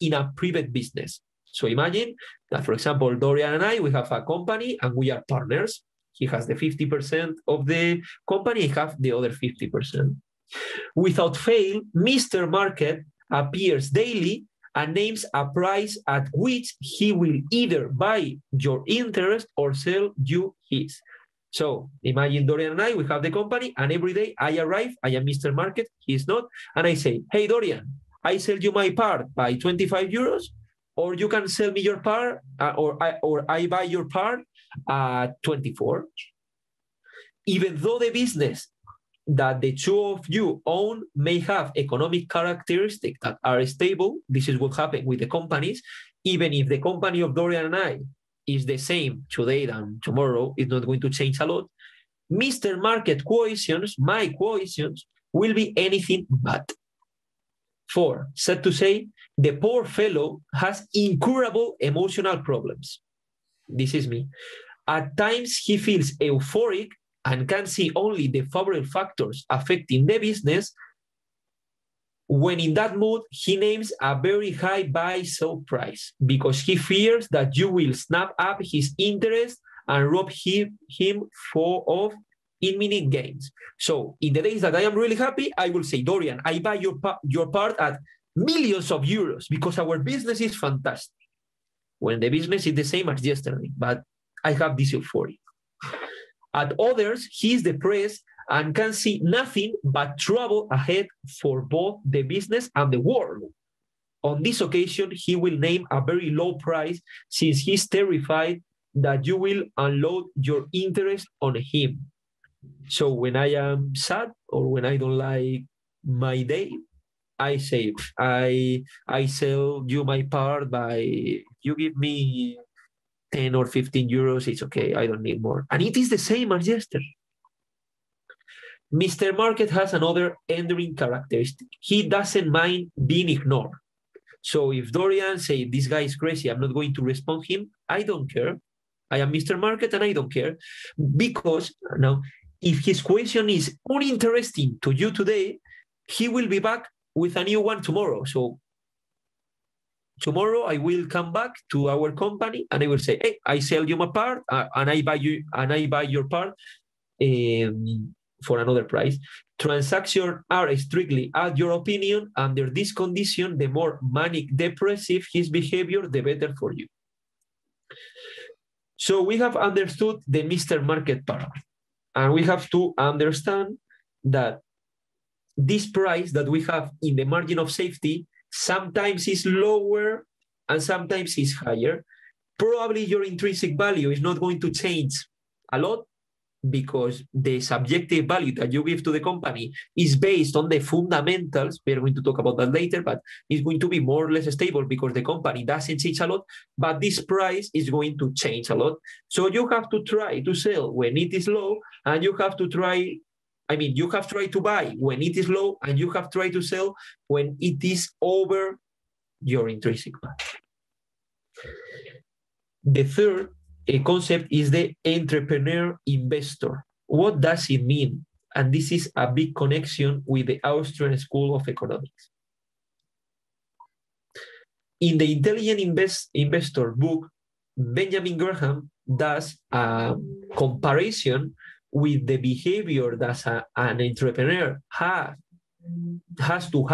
in a private business? So imagine that, for example, Dorian and I, we have a company and we are partners. He has the 50% of the company, I have the other 50%. Without fail, Mr. Market appears daily and names a price at which he will either buy your interest or sell you his. So imagine Dorian and I, we have the company, and every day I arrive, I am Mr. Market, he is not, and I say, hey, Dorian, I sell you my part by 25 euros, or you can sell me your part, or I buy your part at 24. Even though the business that the two of you own may have economic characteristics that are stable, this is what happened with the companies, even if the company of Dorian and I is the same today than tomorrow, it's not going to change a lot. Mr. Market cohesions, my cohesions, will be anything but. 4, sad to say, the poor fellow has incurable emotional problems. This is me. At times he feels euphoric and can see only the favorable factors affecting the business. When in that mood, he names a very high buy-sell price because he fears that you will snap up his interest and rob him of imminent gains. So in the days that I am really happy, I will say, Dorian, I buy your part at millions of euros because our business is fantastic. When the business is the same as yesterday, but I have this euphoria. At others, he is depressed and can see nothing but trouble ahead for both the business and the world. On this occasion, he will name a very low price since he's terrified that you will unload your interest on him. So when I am sad or when I don't like my day, I say, I sell you my part by, you give me 10 or 15 euros, it's okay, I don't need more. And it is the same as yesterday. Mr. Market has another enduring characteristic. He doesn't mind being ignored. So if Dorian say, this guy is crazy, I'm not going to respond to him, I don't care. I am Mr. Market and I don't care. Because now, if his question is uninteresting to you today, he will be back with a new one tomorrow. So tomorrow I will come back to our company and I will say, hey, I sell you my part and I buy your part for another price. Transactions are strictly at your opinion. Under this condition, the more manic depressive his behavior, the better for you. So we have understood the Mr. Market part. And we have to understand that this price that we have in the margin of safety sometimes is lower and sometimes is higher. Probably your intrinsic value is not going to change a lot because the subjective value that you give to the company is based on the fundamentals. We're going to talk about that later, but it's going to be more or less stable because the company doesn't change a lot, but this price is going to change a lot. So you have to try to sell when it is low, and you have to try, you have tried to buy when it is low, and you have tried to sell when it is over your intrinsic value. The third concept is the entrepreneur investor. What does it mean? And this is a big connection with the Austrian School of Economics. In the Intelligent Investor book, Benjamin Graham does a comparison with the behavior that an entrepreneur has to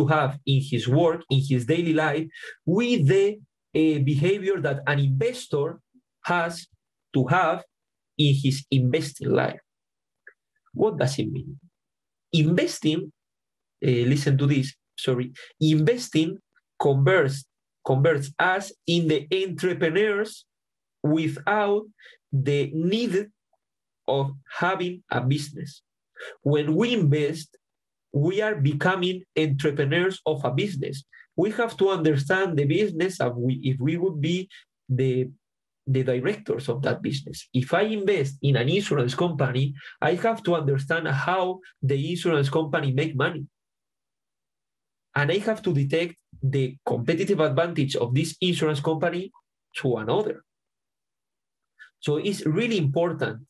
have in his work, in his daily life, with the behavior that an investor has to have in his investing life. What does it mean? Investing, listen to this, investing converts us in the entrepreneurs without the need of having a business. When we invest, we are becoming entrepreneurs of a business. We have to understand the business if we would be the directors of that business. If I invest in an insurance company, I have to understand how the insurance company make money. And I have to detect the competitive advantage of this insurance company to another. So it's really important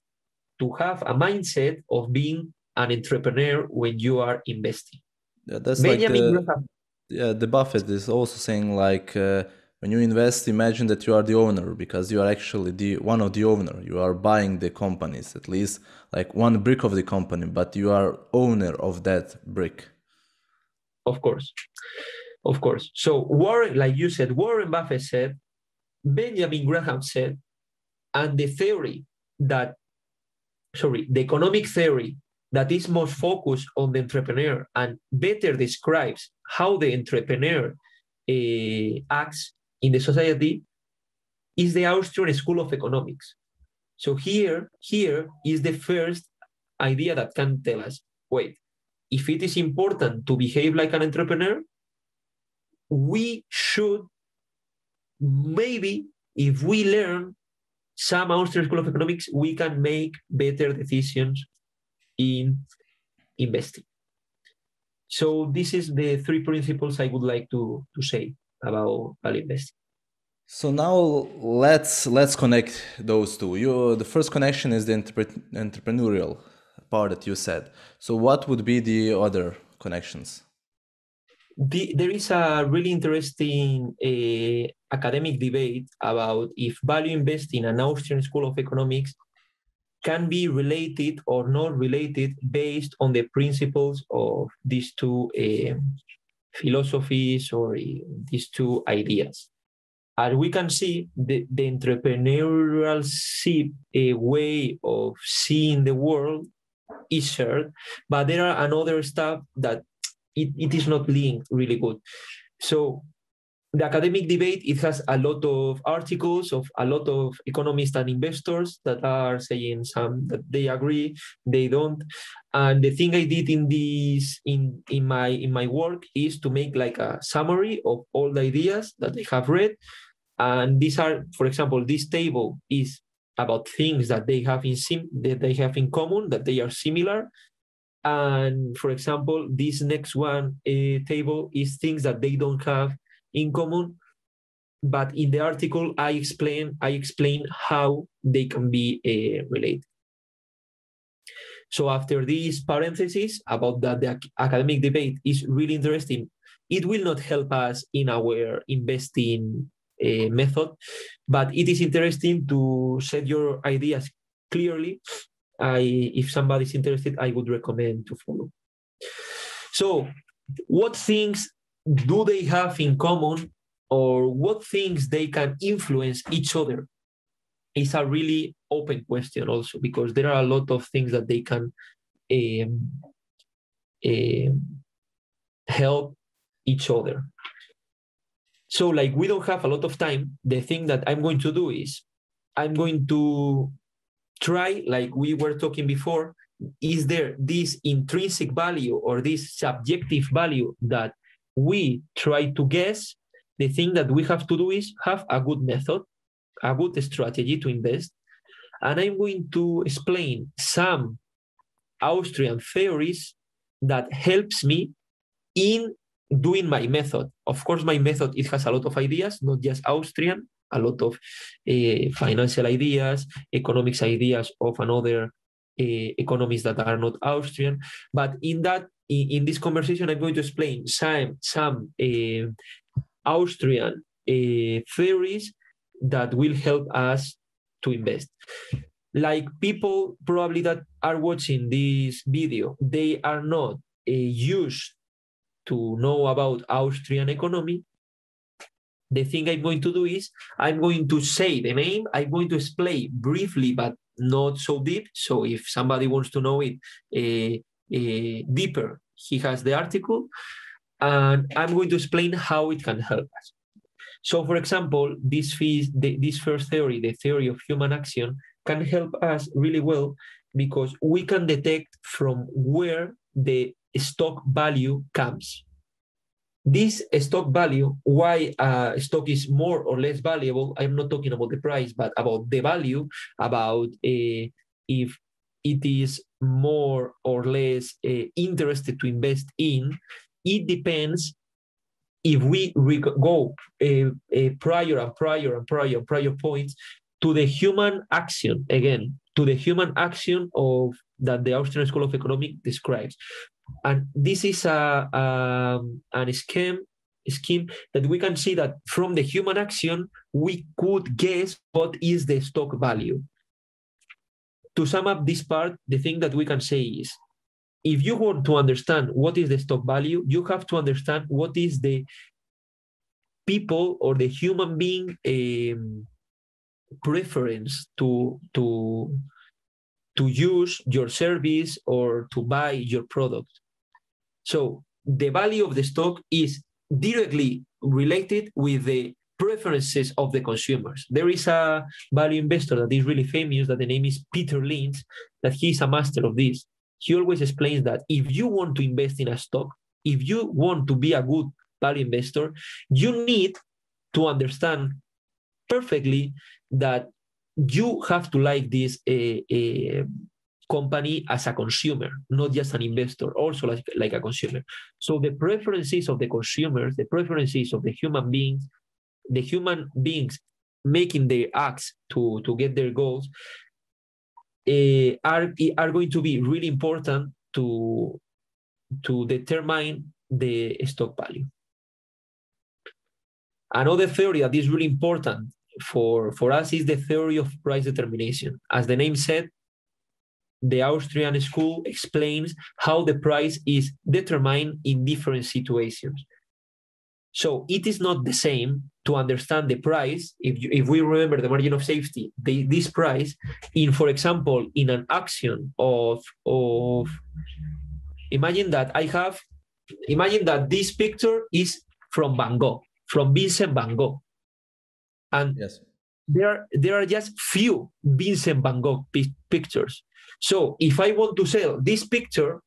to have a mindset of being an entrepreneur when you are investing. Yeah, that's Benjamin like Graham. the Buffett is also saying like when you invest, imagine that you are the owner because you are actually the one of the owner. You are buying the companies, at least like one brick of the company, but you are owner of that brick. Of course. So Warren, like you said, Warren Buffett said, Benjamin Graham said, and the economic theory that is most focused on the entrepreneur and better describes how the entrepreneur acts in the society is the Austrian School of Economics. So here is the first idea that can tell us, wait, if it is important to behave like an entrepreneur, we should maybe, if we learn some Austrian School of Economics, we can make better decisions in investing. So this is the 3 principles I would like to say about value investing. So now let's connect those two. The first connection is the entrepreneurial part that you said. So what would be the other connections? There is a really interesting academic debate about if value investing and Austrian School of Economics can be related or not related based on the principles of these two philosophies or these two ideas. As we can see, the entrepreneurial way of seeing the world is shared, but there are another stuff that it is not linked really good. So the academic debate, it has a lot of articles of a lot of economists and investors that are saying some that they agree, they don't. And the thing I did in my work is to make like a summary of all the ideas that I have read. And these are, for example, this table is about things that they have in common, that they are similar. And for example, this next one table is things that they don't have in common. But in the article, I explain how they can be related. So after this parenthesis about that the academic debate is really interesting, it will not help us in our investing method, but it is interesting to set your ideas clearly. If somebody's interested, I would recommend to follow. So what things do they have in common, or what things they can influence each other? It's a really open question also, because there are a lot of things that they can help each other. So like we don't have a lot of time, the thing that I'm going to do is I'm going to try, like we were talking before, is there this intrinsic value or this subjective value that we try to guess? The thing that we have to do is have a good method, a good strategy to invest. And I'm going to explain some Austrian theories that helps me in doing my method. Of course, my method, it has a lot of ideas, not just Austrian, a lot of financial ideas, economics ideas of another economists that are not Austrian. But in this conversation, I'm going to explain some Austrian theories that will help us to invest. Like people probably that are watching this video, they are not used to know about Austrian economy. The thing I'm going to do is I'm going to say the name, I'm going to explain briefly, but not so deep. So if somebody wants to know it deeper, he has the article, and I'm going to explain how it can help us. So for example, this first theory, the theory of human action, can help us really well because we can detect from where the stock value comes. This stock value, why stock is more or less valuable, I'm not talking about the price, but about the value, about if it is more or less interested to invest in. It depends if we go prior points to the human action, again, to the human action of that the Austrian School of Economics describes. And this is an scheme that we can see that from the human action, we could guess what is the stock value. To sum up this part, the thing that we can say is, if you want to understand what is the stock value, you have to understand what is the people or the human being preference to use your service or to buy your product. So the value of the stock is directly related with the preferences of the consumers. There is a value investor that is really famous, that the name is Peter Lynch, that he's a master of this. He always explains that if you want to invest in a stock, if you want to be a good value investor, you need to understand perfectly that you have to like this company as a consumer, not just an investor, also like a consumer. So the preferences of the consumers, the preferences of the human beings making their acts to get their goals are going to be really important to determine the stock value. Another theory that is really important for us is the theory of price determination. As the name said, the Austrian school explains how the price is determined in different situations. So it is not the same to understand the price, if we remember the margin of safety, this price, for example, in an action of imagine that this picture is from Van Gogh, from Vincent Van Gogh. And yes, there are just few Vincent Van Gogh pictures. So if I want to sell this picture,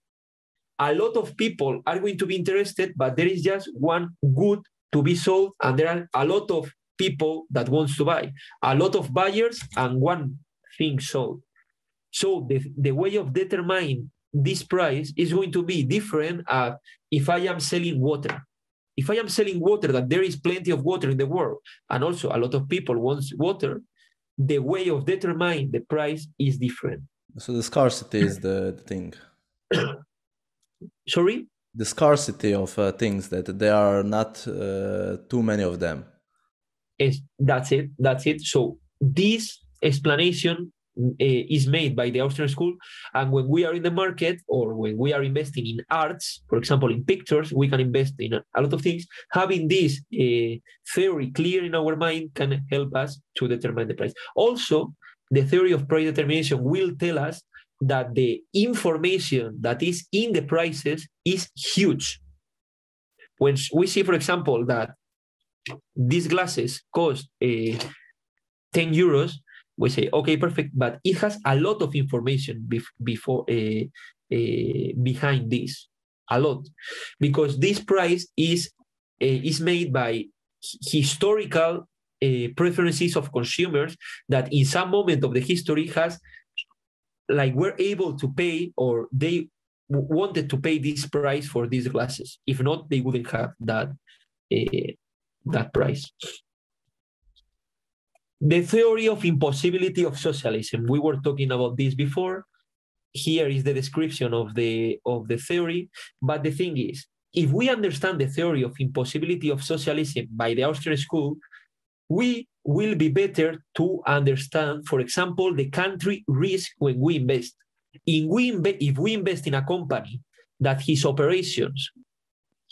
a lot of people are going to be interested, but there is just one good to be sold, and there are a lot of people that wants to buy, a lot of buyers and one thing sold. So the way of determining this price is going to be different if I am selling water. If I am selling water, that there is plenty of water in the world, and also a lot of people want water, the way of determining the price is different. So the scarcity is the thing. Sorry? The scarcity of things, that there are not too many of them. That's it. So this explanation is made by the Austrian school, and when we are in the market or when we are investing in arts, for example, in pictures, we can invest in a lot of things. Having this theory clear in our mind can help us to determine the price. Also, the theory of price determination will tell us that the information that is in the prices is huge. When we see, for example, that these glasses cost 10 euros, we say, okay, perfect, but it has a lot of information behind this, a lot, because this price is made by historical preferences of consumers that in some moment of the history were able to pay, or they wanted to pay this price for these glasses. If not, they wouldn't have that price. The theory of impossibility of socialism. We were talking about this before. Here is the description of the theory. But the thing is, if we understand the theory of impossibility of socialism by the Austrian school, we will be better to understand, for example, the country risk when we invest. If we invest in a company that his operations,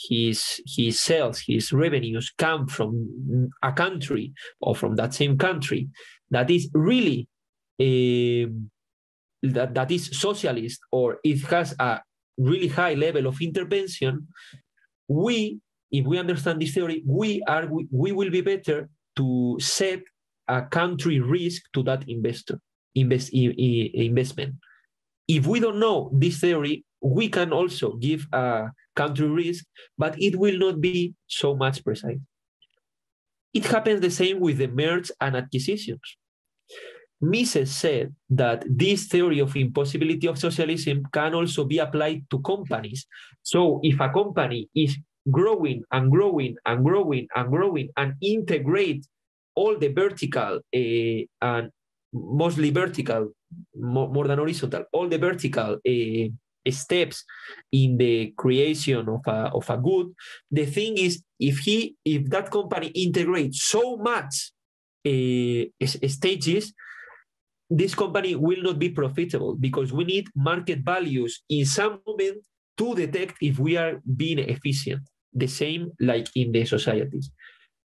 his sales, his revenues come from a country or from that same country that is really that is socialist, or it has a really high level of intervention, if we understand this theory, we will be better to set a country risk to that investment. If we don't know this theory, we can also give a country risk, but it will not be so much precise. It happens the same with the mergers and acquisitions. Mises said that this theory of impossibility of socialism can also be applied to companies. So if a company is growing and growing and growing and growing and integrate all the vertical and mostly vertical, more than horizontal, all the vertical steps in the creation of a good. The thing is, if that company integrates so much stages, this company will not be profitable, because we need market values in some moment to detect if we are being efficient. The same like in the societies.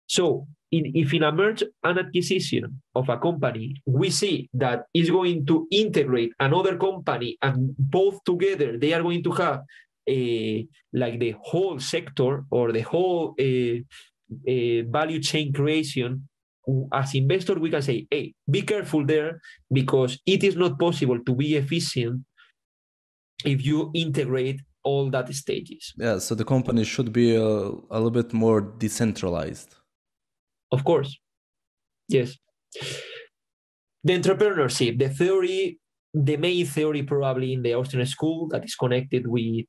So if in a merger and acquisition of a company, we see that it's going to integrate another company, and both together they are going to have like the whole sector or the whole value chain creation, as investor, we can say, hey, be careful there, because it is not possible to be efficient if you integrate all that stages. Yeah, so the company should be a little bit more decentralized. Of course, yes. The entrepreneurship, the theory, the main theory probably in the Austrian school that is connected with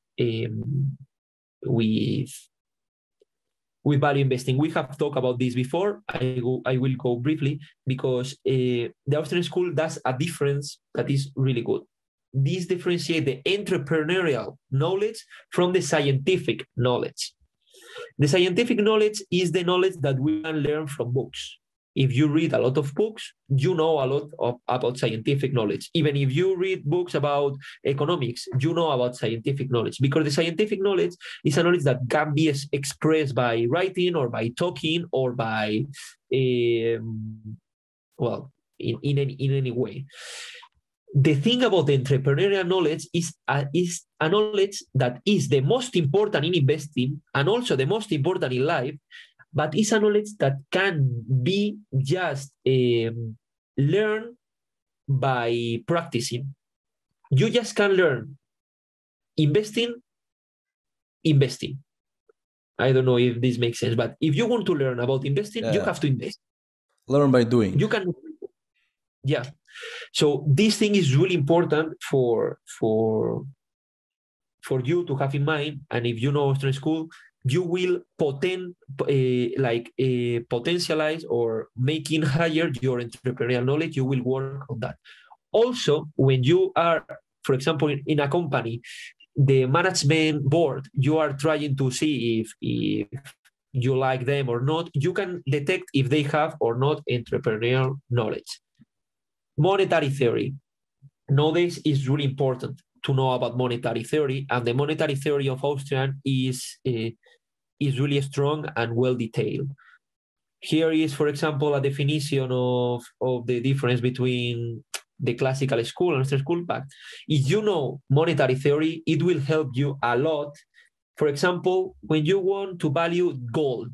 value investing. We have talked about this before. I will go briefly, because the Austrian school does a difference that is really good. This differentiates the entrepreneurial knowledge from the scientific knowledge. The scientific knowledge is the knowledge that we can learn from books. If you read a lot of books, you know a lot about scientific knowledge. Even if you read books about economics, you know about scientific knowledge, because the scientific knowledge is a knowledge that can be expressed by writing or by talking or by, in any way. The thing about the entrepreneurial knowledge is a knowledge that is the most important in investing and also the most important in life, but it's a knowledge that can be just learned by practicing. You just can learn investing. I don't know if this makes sense, but if you want to learn about investing, you have to invest. Learn by doing. You can, yeah. So this thing is really important for you to have in mind. And if you know Austrian school, you will potentialize or making higher your entrepreneurial knowledge. You will work on that. Also, when you are, for example, in a company, the management board, you are trying to see if you like them or not. You can detect if they have or not entrepreneurial knowledge. Monetary theory. Nowadays is really important to know about monetary theory, and the monetary theory of Austrian is really strong and well detailed. Here is, for example, a definition of the difference between the classical school and Austrian school. But if you know monetary theory, it will help you a lot. For example, when you want to value gold,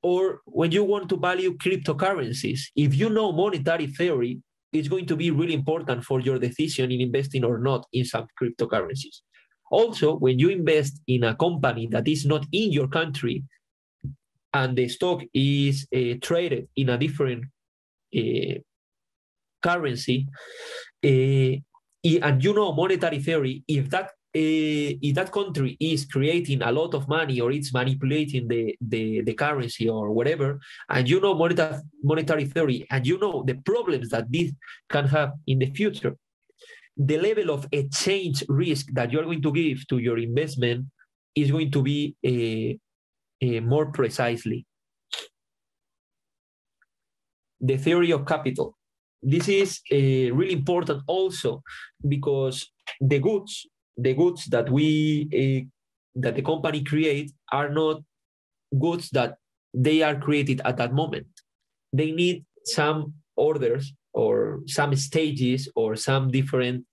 or when you want to value cryptocurrencies, if you know monetary theory, it's going to be really important for your decision in investing or not in some cryptocurrencies. Also, when you invest in a company that is not in your country and the stock is traded in a different currency, and you know monetary theory, if that country is creating a lot of money or it's manipulating the currency or whatever, and you know monetary theory, and you know the problems that this can have in the future, the level of exchange risk that you're going to give to your investment is going to be more precisely. The theory of capital. This is really important also, because the goods that that the company creates are not goods that they are created at that moment. They need some orders or some stages or some different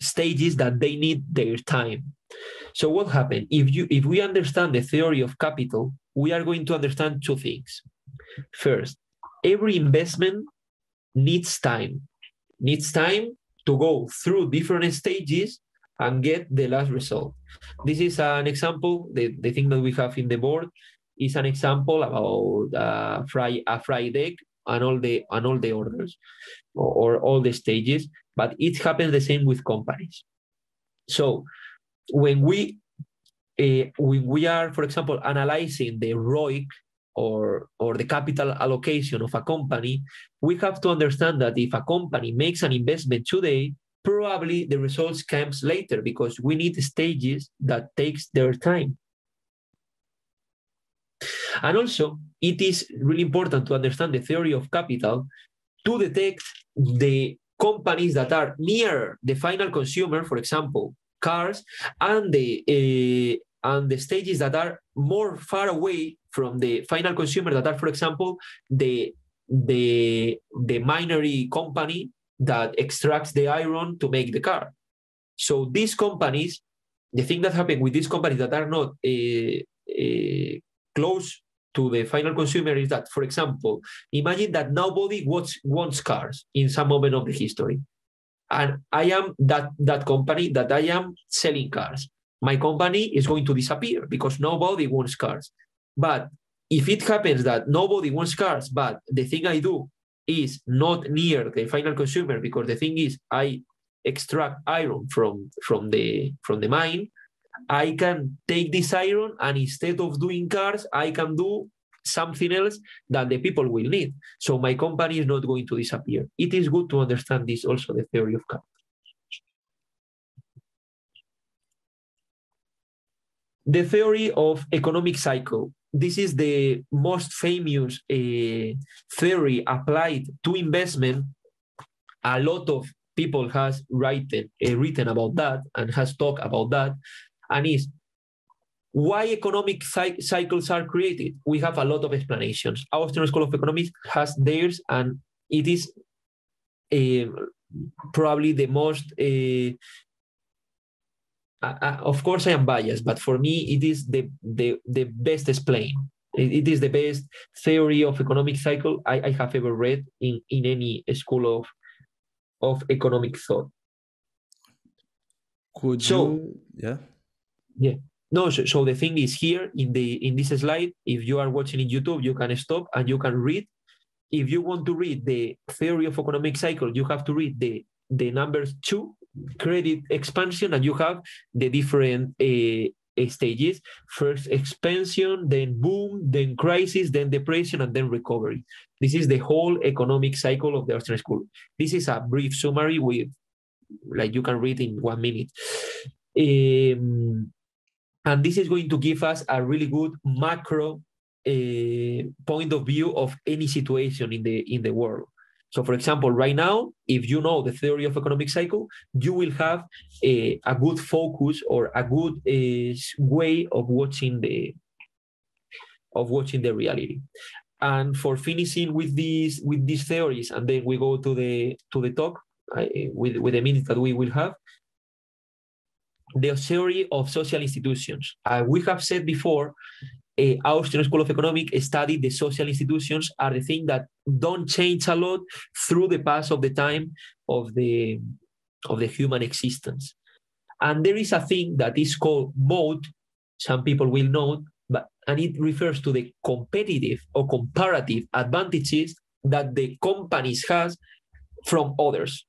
stages that they need their time. So what happened? If we understand the theory of capital, we are going to understand two things. First, every investment needs time. Needs time to go through different stages and get the last result. This is an example. The thing that we have in the board is an example about a fried egg and all the orders or all the stages. But it happens the same with companies. So when we are, for example, analyzing the ROIC or the capital allocation of a company, we have to understand that if a company makes an investment today, probably the results comes later because we need stages that takes their time. And also, it is really important to understand the theory of capital to detect the companies that are near the final consumer, for example, cars, and the stages that are more far away from the final consumer, that are, for example, the minery company that extracts the iron to make the car. So these companies, the thing that happened with these companies that are not close to the final consumer is that, for example, imagine that nobody wants cars in some moment of the history. And I am that company that I am selling cars. My company is going to disappear because nobody wants cars. But if it happens that nobody wants cars, but the thing I do is not near the final consumer, because the thing is I extract iron from the mine, I can take this iron and instead of doing cars, I can do something else that the people will need. So my company is not going to disappear. It is good to understand this also, the theory of capital. The theory of economic cycle. This is the most famous theory applied to investment. A lot of people has written about that and has talked about that. And is why economic cycles are created. We have a lot of explanations. Austrian School of Economics has theirs, and it is probably the most, of course I am biased, but for me it is the best explained. It is the best theory of economic cycle I have ever read in any school of economic thought. Yeah. No, so the thing is here in this slide, if you are watching in YouTube, you can stop and you can read. If you want to read the theory of economic cycle, you have to read the numbers 2, credit expansion, and you have the different stages. First expansion, then boom, then crisis, then depression, and then recovery. This is the whole economic cycle of the Austrian school. This is a brief summary with, like, you can read in 1 minute. And this is going to give us a really good macro point of view of any situation in the world. So, for example, right now, if you know the theory of economic cycle, you will have a good focus or a good way of watching the reality. And for finishing with these theories, and then we go to the talk with the minutes that we will have. The theory of social institutions. We have said before, Austrian School of Economics studied the social institutions are the thing that don't change a lot through the pass of the time of the human existence. And there is a thing that is called mode, some people will know, and it refers to the competitive or comparative advantages that the companies has from others.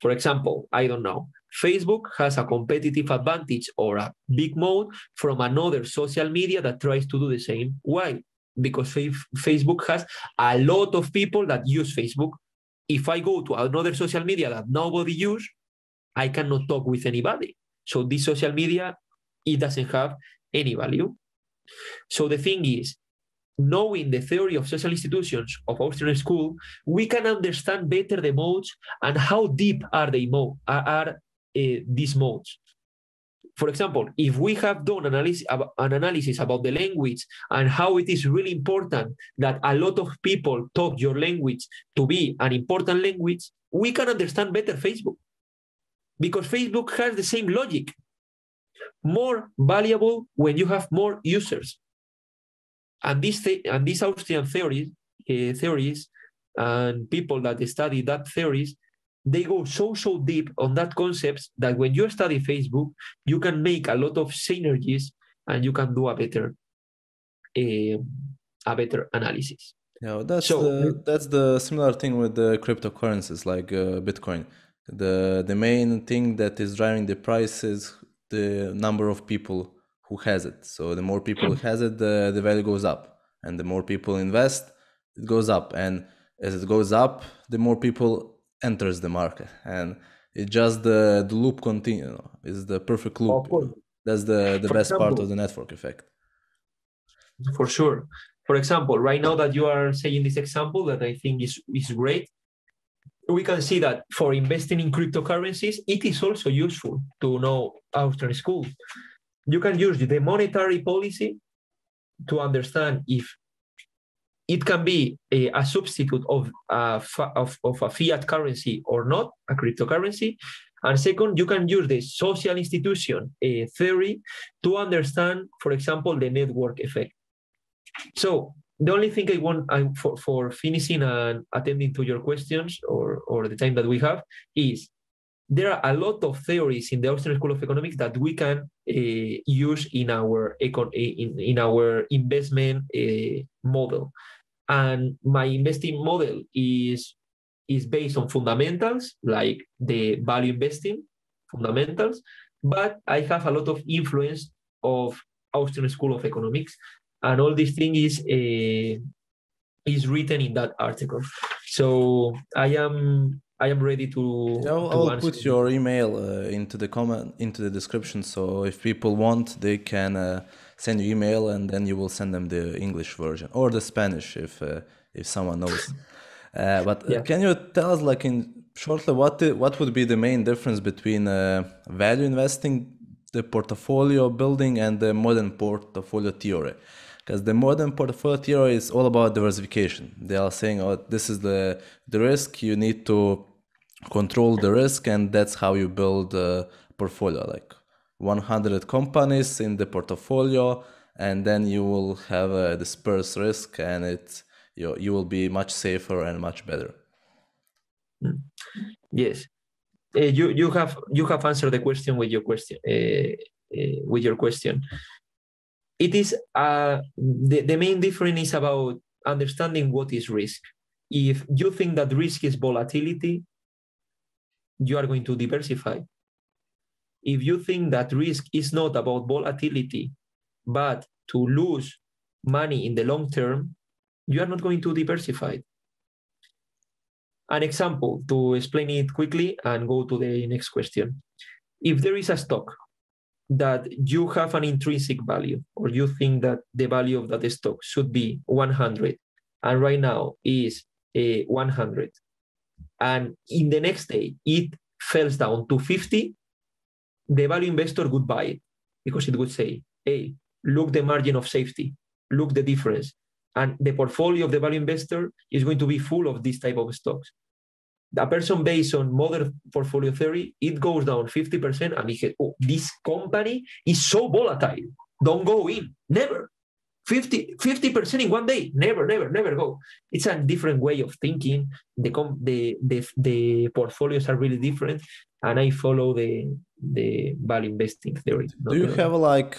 For example, I don't know, Facebook has a competitive advantage or a big moat from another social media that tries to do the same. Why? Because Facebook has a lot of people that use Facebook. If I go to another social media that nobody uses, I cannot talk with anybody. So this social media, it doesn't have any value. So the thing is, knowing the theory of social institutions of Austrian school, we can understand better the modes and how deep are these modes. For example, if we have done an analysis about the language and how it is really important that a lot of people talk your language to be an important language, we can understand better Facebook. Because Facebook has the same logic. More valuable when you have more users. And these Austrian theories and people that study that theories, they go so deep on that concept that when you study Facebook, you can make a lot of synergies and you can do a better analysis. Yeah, that's the similar thing with the cryptocurrencies like Bitcoin. The main thing that is driving the price is the number of people who has it. So the more people who has it, the value goes up, and the more people invest, it goes up. And as it goes up, the more people enters the market, and It's just the loop continue. It's the perfect loop. Of course. That's the best part of the network effect. For sure. For example, right now that you are saying this example that I think is great, we can see that for investing in cryptocurrencies, it is also useful to know Austrian school. You can use the monetary policy to understand if it can be a substitute of a fiat currency or not, a cryptocurrency. And second, you can use the social institution theory to understand, for example, the network effect. So the only thing I want for finishing and attending to your questions or the time that we have is there are a lot of theories in the Austrian School of Economics that we can use in our investment model. And my investing model is based on fundamentals, like the value investing fundamentals, but I have a lot of influence of Austrian School of Economics, and all these things is written in that article. So I am ready to. I'll put your email into the description. So if people want, they can send you email, and then you will send them the English version or the Spanish if someone knows. Can you tell us, like, in shortly, what would be the main difference between value investing, the portfolio building, and the modern portfolio theory? Because the modern portfolio theory is all about diversification. They are saying, oh, this is the risk, you need to control the risk, and that's how you build a portfolio, like 100 companies in the portfolio, and then you will have a dispersed risk, and you will be much safer and much better. Yes, you have answered the question with your question. It is the main difference is about understanding what is risk. If you think that risk is volatility, you are going to diversify. If you think that risk is not about volatility, but to lose money in the long term, you are not going to diversify. An example to explain it quickly and go to the next question. If there is a stock that you have an intrinsic value, or you think that the value of that stock should be 100, and right now is 100, and in the next day it falls down to 50, the value investor would buy it because it would say, hey, look the margin of safety, look the difference. And the portfolio of the value investor is going to be full of this type of stocks. The person based on modern portfolio theory, it goes down 50%, and he said, oh, this company is so volatile. Don't go in. Never. 50% in one day. Never go. It's a different way of thinking. The portfolios are really different, and I follow the value investing theory. Do you have like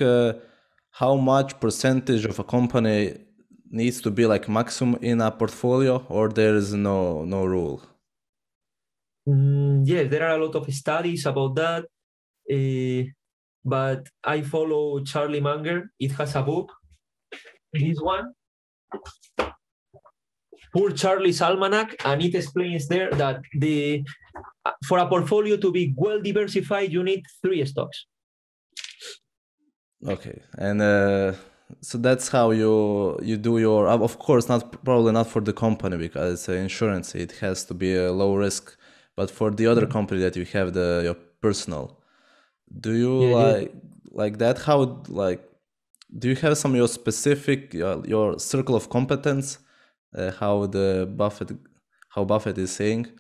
how much percentage of a company needs to be like maximum in a portfolio, or there is no rule? Yes, there are a lot of studies about that, but I follow Charlie Munger. It has a book, this one, Poor Charlie's Almanac, and it explains there that for a portfolio to be well diversified, you need 3 stocks. Okay, and so that's how you do your. Of course, probably not for the company because it's insurance. It has to be a low risk. But for the other company that you have your personal, do you like that? How do you have some of your specific your circle of competence? How Buffett is saying?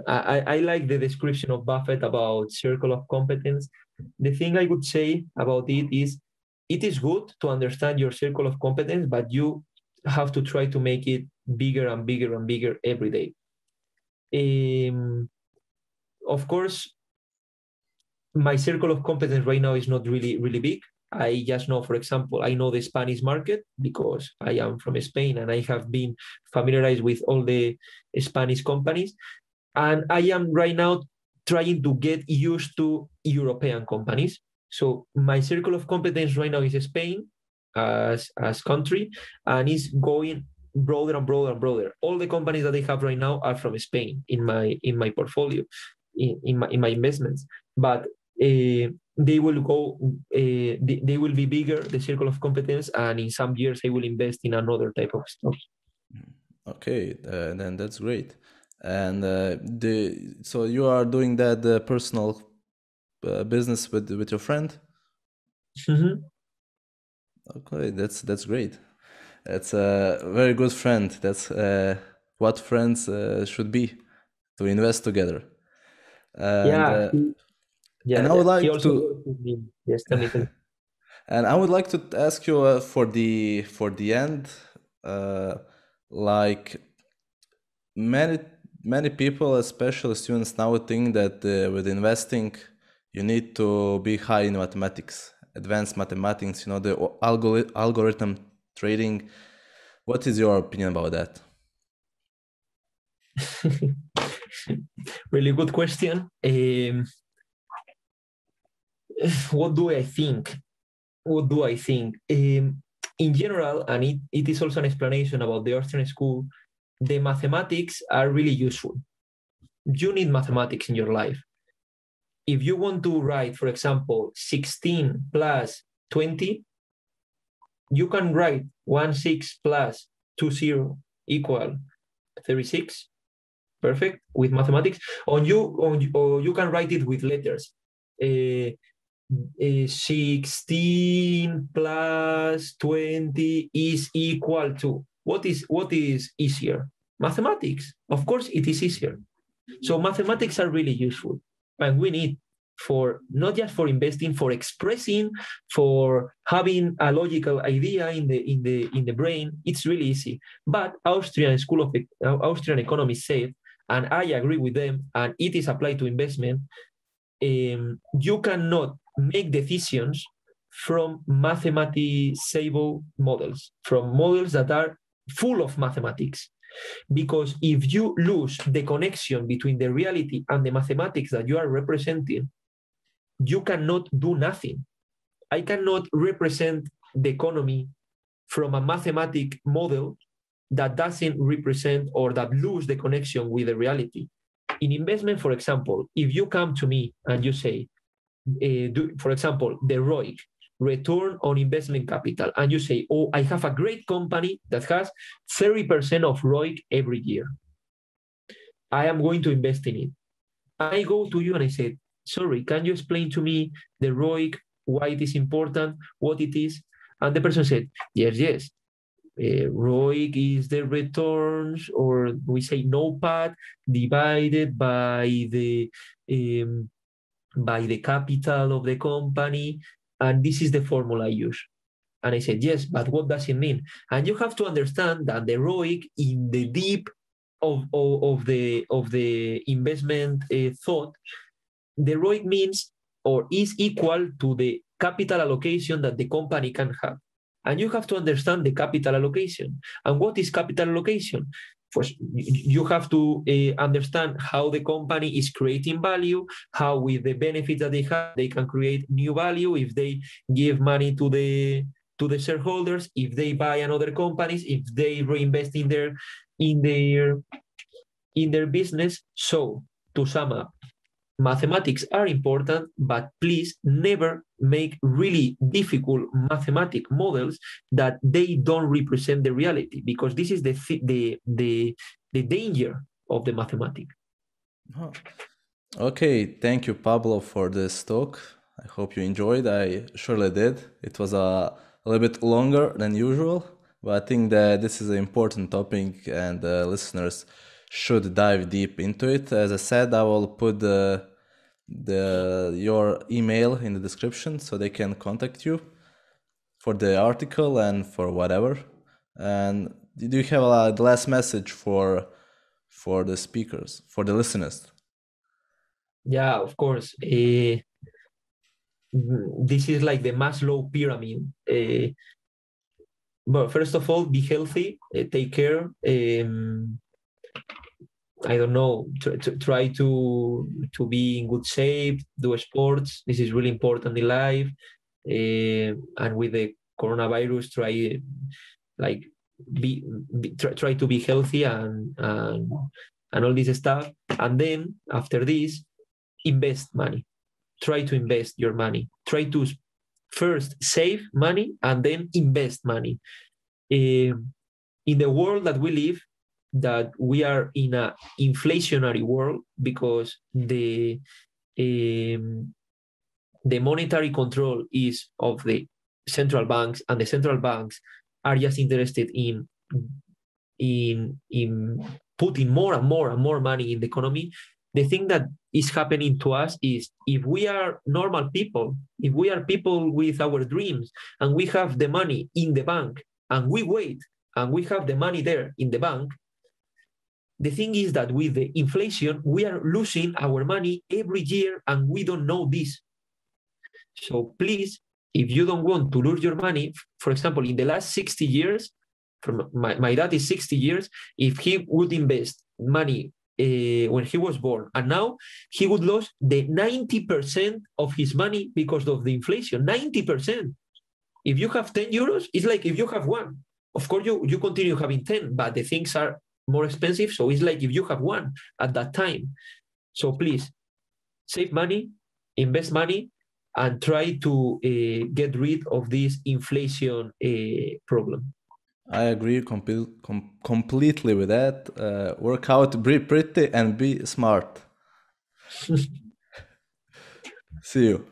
I like the description of Buffett about circle of competence. The thing I would say about it is good to understand your circle of competence, but you have to try to make it bigger and bigger and bigger every day. Of course, my circle of competence right now is not really big. I just know, for example, I know the Spanish market because I am from Spain and I have been familiarized with all the Spanish companies. And I am right now trying to get used to European companies. So my circle of competence right now is Spain as country, and is going broader and broader and broader. All the companies that I have right now are from Spain in my portfolio. in my investments, but they will go, they will be bigger, the circle of competence, and in some years I will invest in another type of stocks. Okay, then that's great. And so you are doing that personal business with your friend? Mm-hmm. Okay, that's great. That's a very good friend. That's what friends should be, to invest together. And, yeah, and I would he like also to. works with me. Yes, tell me. And I would like to ask you for the end, like many people, especially students now, think that with investing you need to be high in mathematics, advanced mathematics, the algorithm trading. What is your opinion about that? Really good question. What do I think? In general, and it is also an explanation about the Austrian school, the mathematics are really useful. You need mathematics in your life. If you want to write, for example, 16 plus 20, you can write 16 plus 20 equal 36. Perfect with mathematics. Or you can write it with letters. 16 plus 20 is equal to. What is easier? Mathematics. Of course, it is easier. So mathematics are really useful, and we need for not just for investing, for expressing, for having a logical idea in the brain. It's really easy. But Austrian economists say, and I agree with them, and it is applied to investment. You cannot make decisions from mathematical models, from models that are full of mathematics. Because if you lose the connection between the reality and the mathematics that you are representing, you cannot do nothing. I cannot represent the economy from a mathematic model that doesn't represent or that lose the connection with the reality. In investment, for example, if you come to me and you say, for example, the ROIC, return on investment capital, and you say, oh, I have a great company that has 30% of ROIC every year. I am going to invest in it. I go to you and I say, sorry, can you explain to me the ROIC, why it is important, what it is? And the person said, yes. ROIC is the returns, or we say NOPAT, divided by the capital of the company, and this is the formula I use. And I said, yes, but what does it mean? And you have to understand that the ROIC in the deep of the investment thought, the ROIC means or is equal to the capital allocation that the company can have. And you have to understand the capital allocation. And what is capital allocation? First, you have to understand how the company is creating value, how with the benefits that they have, they can create new value if they give money to the shareholders, if they buy another companies, if they reinvest in their business. So to sum up, mathematics are important, but please never make really difficult mathematic models that they don't represent the reality, because this is the danger of the mathematics. Oh. Okay, thank you, Pablo, for this talk. I hope you enjoyed. I surely did. It was a little bit longer than usual, but I think that this is an important topic and listeners should dive deep into it. As I said, I will put your email in the description so they can contact you for the article and for whatever. And do you have the last message for the speakers, for the listeners? Yeah, of course. This is like the Maslow pyramid. But first of all, be healthy, take care. I don't know, try to be in good shape, do sports. This is really important in life. And with the coronavirus, try to be healthy and all this stuff. And then after this, invest money. Try to invest your money. Try to first save money and then invest money. In the world that we live, that we are in an inflationary world because the monetary control is of the central banks, and the central banks are just interested in putting more and more money in the economy. The thing that is happening to us is, if we are normal people, if we are people with our dreams, and we have the money in the bank, and we wait, and we have the money there in the bank, the thing is that with the inflation, we are losing our money every year, and we don't know this. So please, if you don't want to lose your money, for example, in the last 60 years, from my dad is 60 years, if he would invest money when he was born, and now he would lose the 90% of his money because of the inflation. 90%. If you have 10 euros, it's like if you have one. Of course, you continue having 10, but the things are more expensive. So it's like if you have one at that time. So please, save money, invest money, and try to get rid of this inflation problem. I agree completely with that. Work out, be pretty, and be smart. See you.